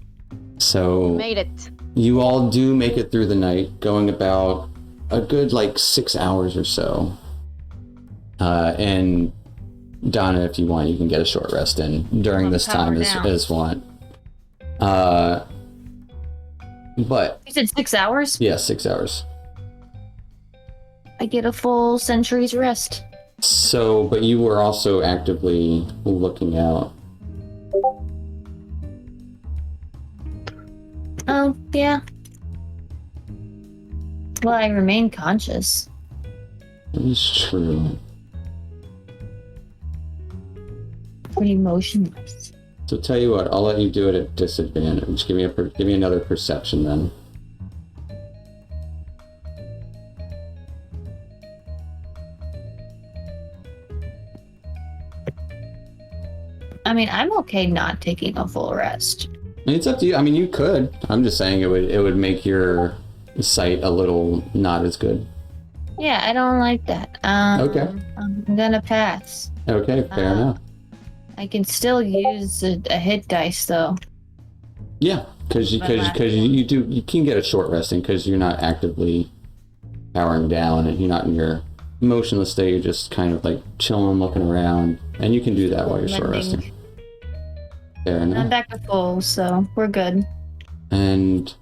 So Made it. you all do make it through the night, going about a good 6 hours or so. And Donna, if you want, you can get a short rest in during this time as want. But You said 6 hours? yeah, 6 hours. I get a full century's rest. So, but you were also actively looking out. Oh, yeah. Well, I remain conscious. That is true. Pretty motionless. So tell you what, I'll let you do it at disadvantage. Give me another perception then. I mean, I'm okay not taking a full rest. It's up to you. I mean, you could. I'm just saying it would make your sight a little not as good. Yeah, I don't like that. Okay. I'm gonna pass. Okay, fair enough. I can still use a hit dice though. Yeah, because you can get a short resting because you're not actively powering down and you're not in your motionless state. You're just kind of chilling, looking around, and you can do that while you're short resting. Fair enough. I'm back to full, so we're good. And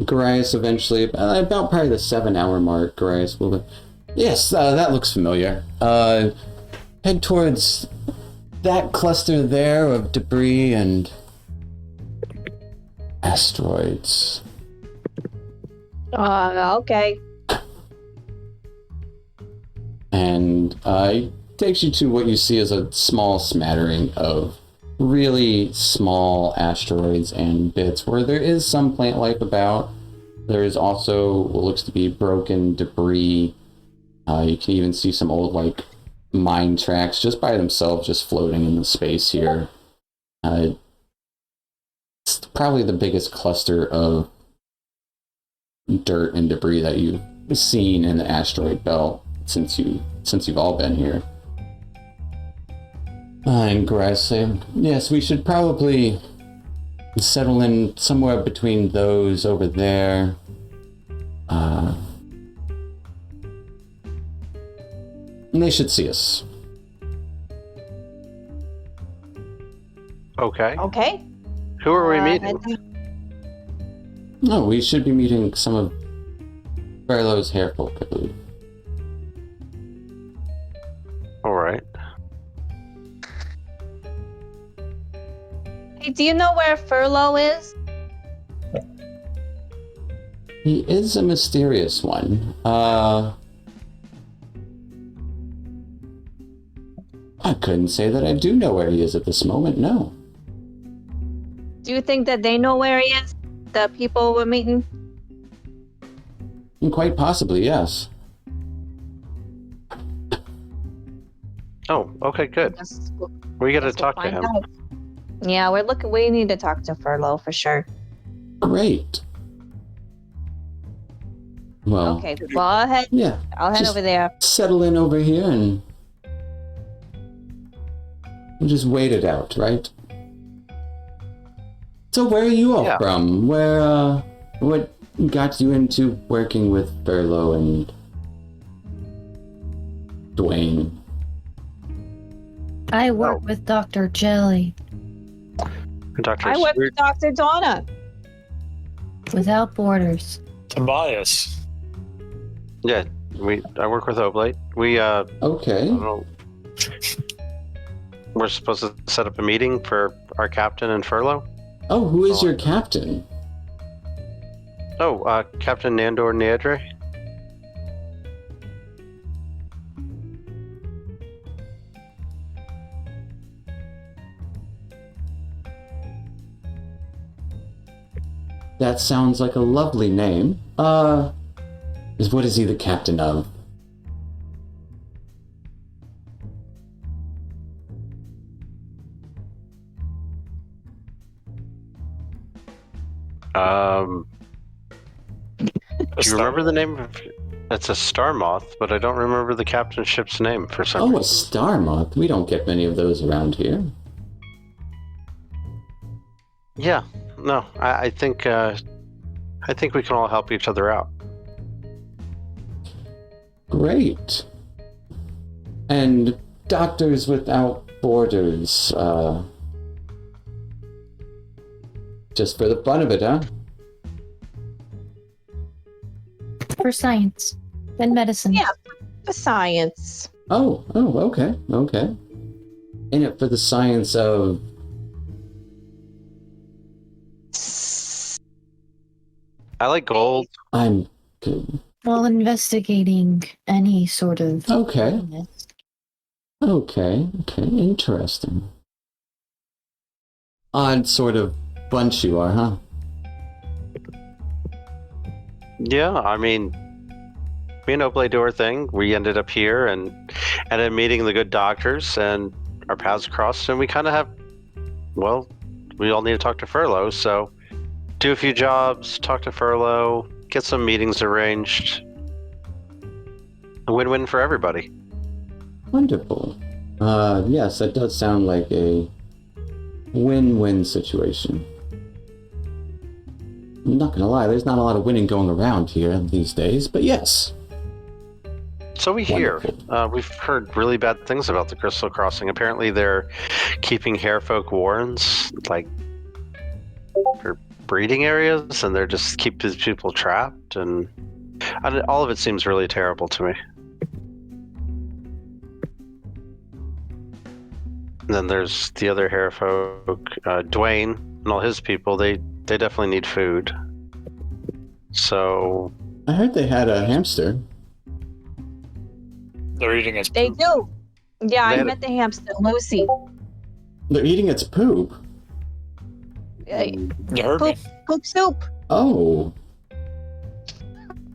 Gorias eventually, about probably the 7-hour mark, Gorias will be, yes, that looks familiar. Head towards that cluster there of debris and asteroids. Okay. And it takes you to what you see as a small smattering of really small asteroids and bits where there is some plant life about. There is also what looks to be broken debris. You can even see some old mine tracks just by themselves, just floating in the space here. It's probably the biggest cluster of dirt and debris that you've seen in the asteroid belt since you've all been here. And Gorias say, yes, we should probably settle in somewhere between those over there. And they should see us. Okay. Okay. Who are we meeting? No, we should be meeting some of Barlow's hairfolk, I believe. All right. Hey, do you know where Furlough is? He is a mysterious one. I couldn't say that I do know where he is at this moment, no. Do you think that they know where he is? The people we're meeting? And quite possibly, yes. Oh, okay, good. We got to Guess we'll talk to find him. out. Yeah, we need to talk to Furlough for sure. Great. Well, Okay, well, I'll head just over there. settle in over here and we'll just wait it out, right? So where are you all from? What got you into working with Furlough and Dwayne? I work with Dr. Jelly. I work with Dr. Donna. Without borders. Tobias. Yeah, I work with Oblate. We Okay. I don't know. We're supposed to set up a meeting for our captain and Furlough. Oh, who is your captain? Oh, Captain Nandor Neadre. That sounds like a lovely name. What is he the captain of? Do you remember the name of? It's a Star Moth, but I don't remember the captain's ship's name for some Oh, a reason. star moth. We don't get many of those around here. Yeah, no, I think we can all help each other out. Great. And Doctors Without Borders, just for the fun of it, huh? For science. Then medicine. Yeah, for science. Oh, okay. In it for the science of... I like gold. I'm good. While investigating any sort of Okay. illness. Okay, interesting. Odd sort of bunch you are, huh? Yeah, I mean, me and Oblate do our thing. We ended up here and ended up meeting the good doctors, and our paths crossed, and we kind of have, well, we all need to talk to Furlough, so do a few jobs, talk to Furlough, get some meetings arranged. A win-win for everybody. Wonderful. Yes, that does sound like a win-win situation. I'm not gonna lie, there's not a lot of winning going around here these days, but yes. So we hear. Wonderful. We've heard really bad things about the Crystal Crossing. Apparently they're keeping hairfolk warrens, like, for breeding areas, and they're just keep these people trapped, and all of it seems really terrible to me. And then there's the other hairfolk, Dwayne and all his people. They definitely need food. So I heard they had a hamster. They're eating its They poop. do. Yeah, They I had- met the hamster, Lucy. They're eating its poop. You heard me. Poop soup. Oh,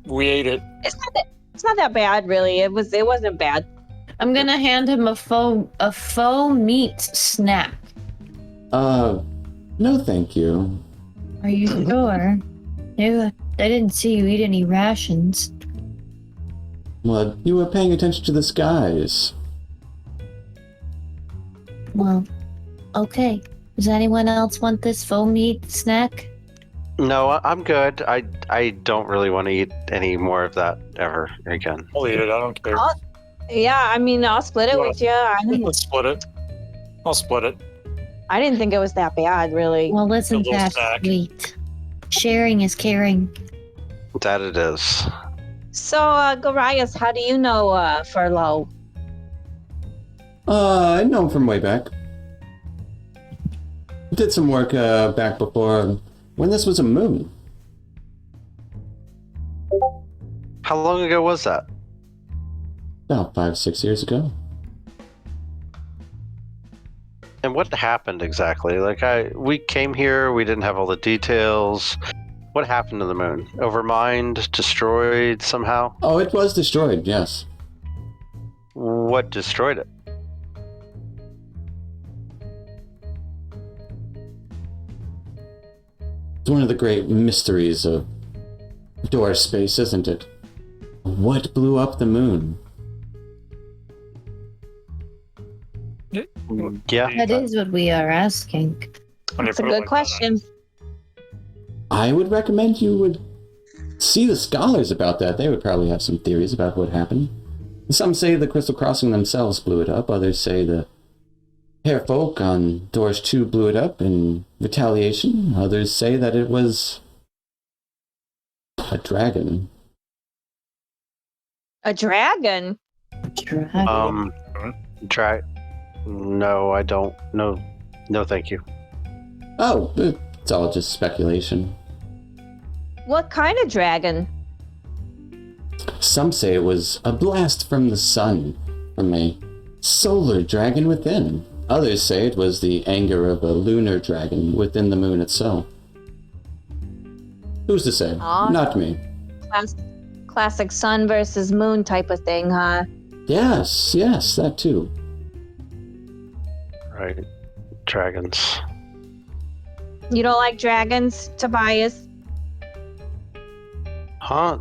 We ate it. It's not that bad, really. It wasn't bad. I'm gonna hand him a faux meat snack. no thank you. Are you sure? I didn't see you eat any rations. Well, you were paying attention to the skies. Well, okay. Does anyone else want this faux meat snack? no, I'm good. I don't really want to eat any more of that ever again. I'll eat it. I don't care. Yeah, I mean, I'll split it Well, with you. Let's split it. I'll split it. I didn't think it was that bad, really. Well, isn't little that snack. sweet? Sharing is caring. That it is. So, Gorias, how do you know Furlough? I know him from way back. Did some work back before when this was a moon. How long ago was that? About 5-6 years ago. And what happened exactly? Like, we came here, we didn't have all the details. What happened to the moon? Overmined, destroyed somehow? Oh, it was destroyed, yes. What destroyed it? It's one of the great mysteries of door space, isn't it? What blew up the moon? Yeah. That is what we are asking. That's a good question. I would recommend you would see the scholars about that. They would probably have some theories about what happened. Some say the Crystal Crossing themselves blew it up. Others say the Hair Folk on Doors 2 blew it up in retaliation. Others say that it was a dragon. A dragon? No, I don't. No, thank you. Oh, it's all just speculation. What kind of dragon? Some say it was a blast from the sun, from a solar dragon within. Others say it was the anger of a lunar dragon within the moon itself. Who's to say? Not me. Classic sun versus moon type of thing, huh? Yes, that too. Right. Dragons. You don't like dragons, Tobias? Huh?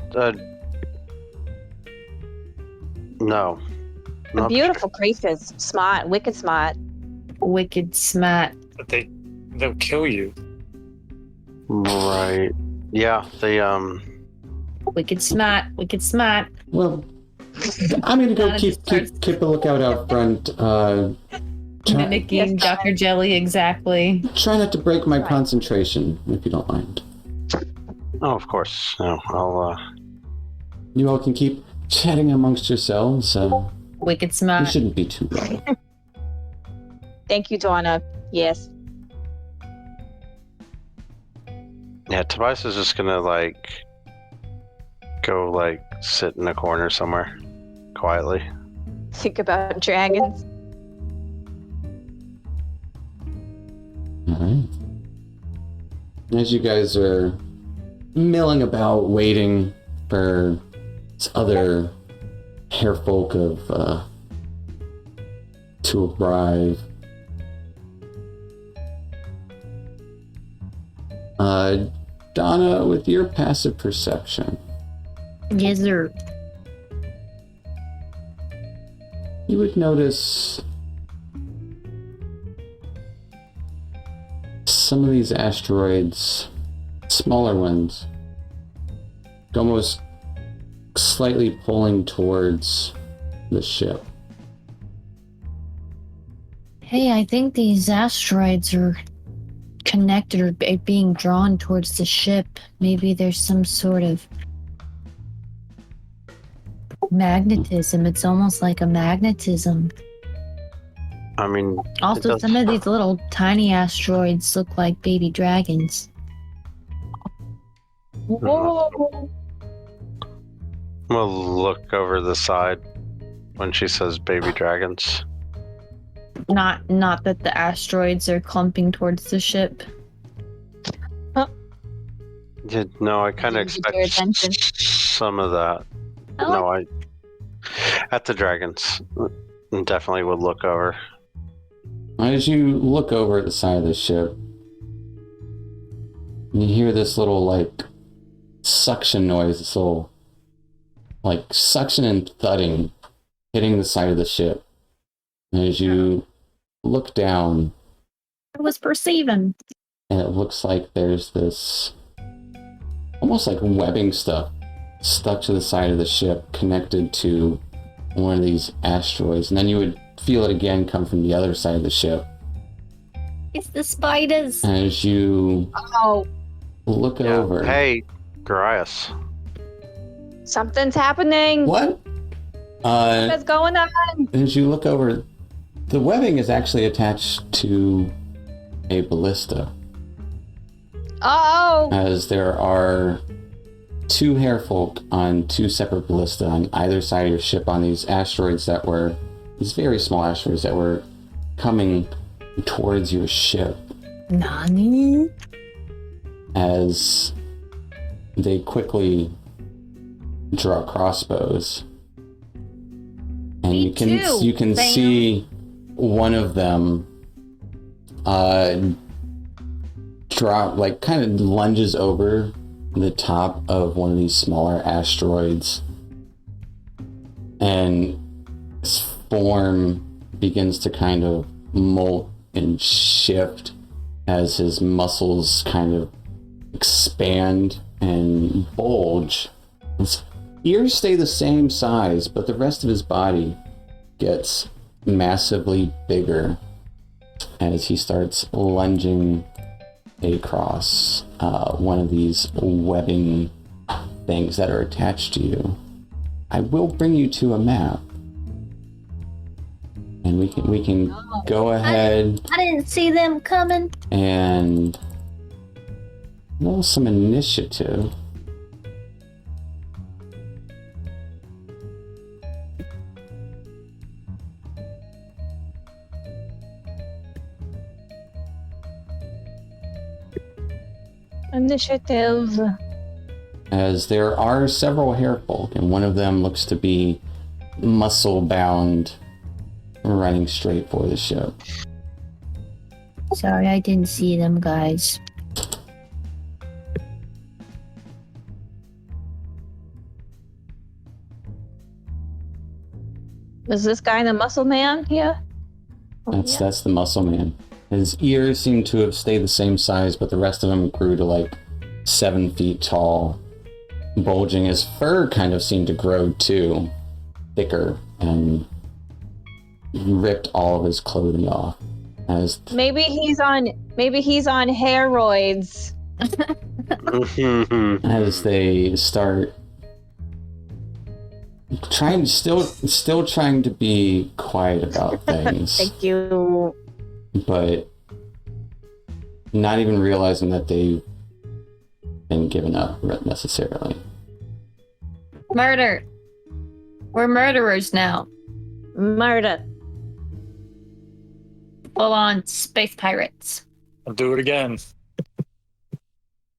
No. They're beautiful creatures. Smart, wicked smart. Wicked smart. But they'll kill you. Right. Yeah, they, Wicked smart. Wicked smart. Well, I'm gonna go keep a lookout out front. Mimicking Dr. Jelly exactly. Try not to break my concentration, if you don't mind. Oh, of course. No, I'll, You all can keep chatting amongst yourselves. Wicked You smart. shouldn't be too long. Thank you, Donna. Yes. Yeah, Tobias is just gonna, go, sit in a corner somewhere. Quietly. Think about dragons. Alright. As you guys are milling about, waiting for this other hair folk to arrive, Donna, with your passive perception, Yes, sir. you would notice some of these asteroids, smaller ones, almost slightly pulling towards the ship. Hey, I think these asteroids are connected or being drawn towards the ship. Maybe there's some sort of magnetism. It's almost like a magnetism. I mean... Also, some of these little tiny asteroids look like baby dragons. Whoa! We'll look over the side when she says baby dragons. Not that the asteroids are clumping towards the ship. Yeah, no, I kind of Didn't get your expect attention. some of that. Oh. At the dragons, definitely would look over. As you look over at the side of the ship, you hear this little, suction noise, this little, suction and thudding hitting the side of the ship. And as you look down, I was perceiving. and it looks like there's this almost like webbing stuff stuck to the side of the ship, connected to one of these asteroids. And then you would feel it again come from the other side of the ship. It's the spiders. As you Oh, look over. Hey, Gorias. something's happening. What? What's going on? As you look over, the webbing is actually attached to a ballista, Oh, as there are two hairfolk on two separate ballista on either side of your ship on these asteroids that were, these very small asteroids that were coming towards your ship, Nani? as they quickly draw crossbows. And Me you can too, you can Sam. see one of them like kind of lunges over the top of one of these smaller asteroids, and his form begins to kind of molt and shift as his muscles kind of expand and bulge. His ears stay the same size, but the rest of his body gets massively bigger as he starts lunging across one of these webbing things that are attached to you. I will bring you to a map, and we can go ahead. I didn't see them coming. And roll some initiative. Initiative. As there are several hairfolk, and one of them looks to be muscle-bound, running straight for the ship. Sorry, I didn't see them, guys. Is this guy the muscle man here? That's the muscle man. His ears seem to have stayed the same size, but the rest of him grew to like 7 feet tall, bulging. His fur kind of seemed to grow too, thicker, and ripped all of his clothing off. Maybe he's on heroids. As they start still trying to be quiet about things. Thank you. But not even realizing that they've been given up necessarily. Murder. We're murderers now. Murder. Full on space pirates. I'll do it again.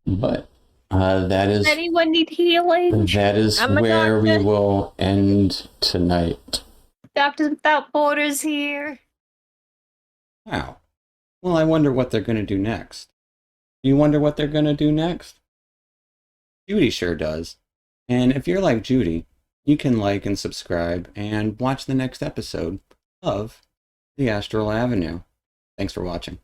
But that is... Anyone need healing? That is where we will end tonight. Doctors Without Borders here. Wow. Well, I wonder what they're going to do next. You wonder what they're going to do next? Judy sure does. And if you're like Judy, you can like and subscribe and watch the next episode of The Astral Avenue. Thanks for watching.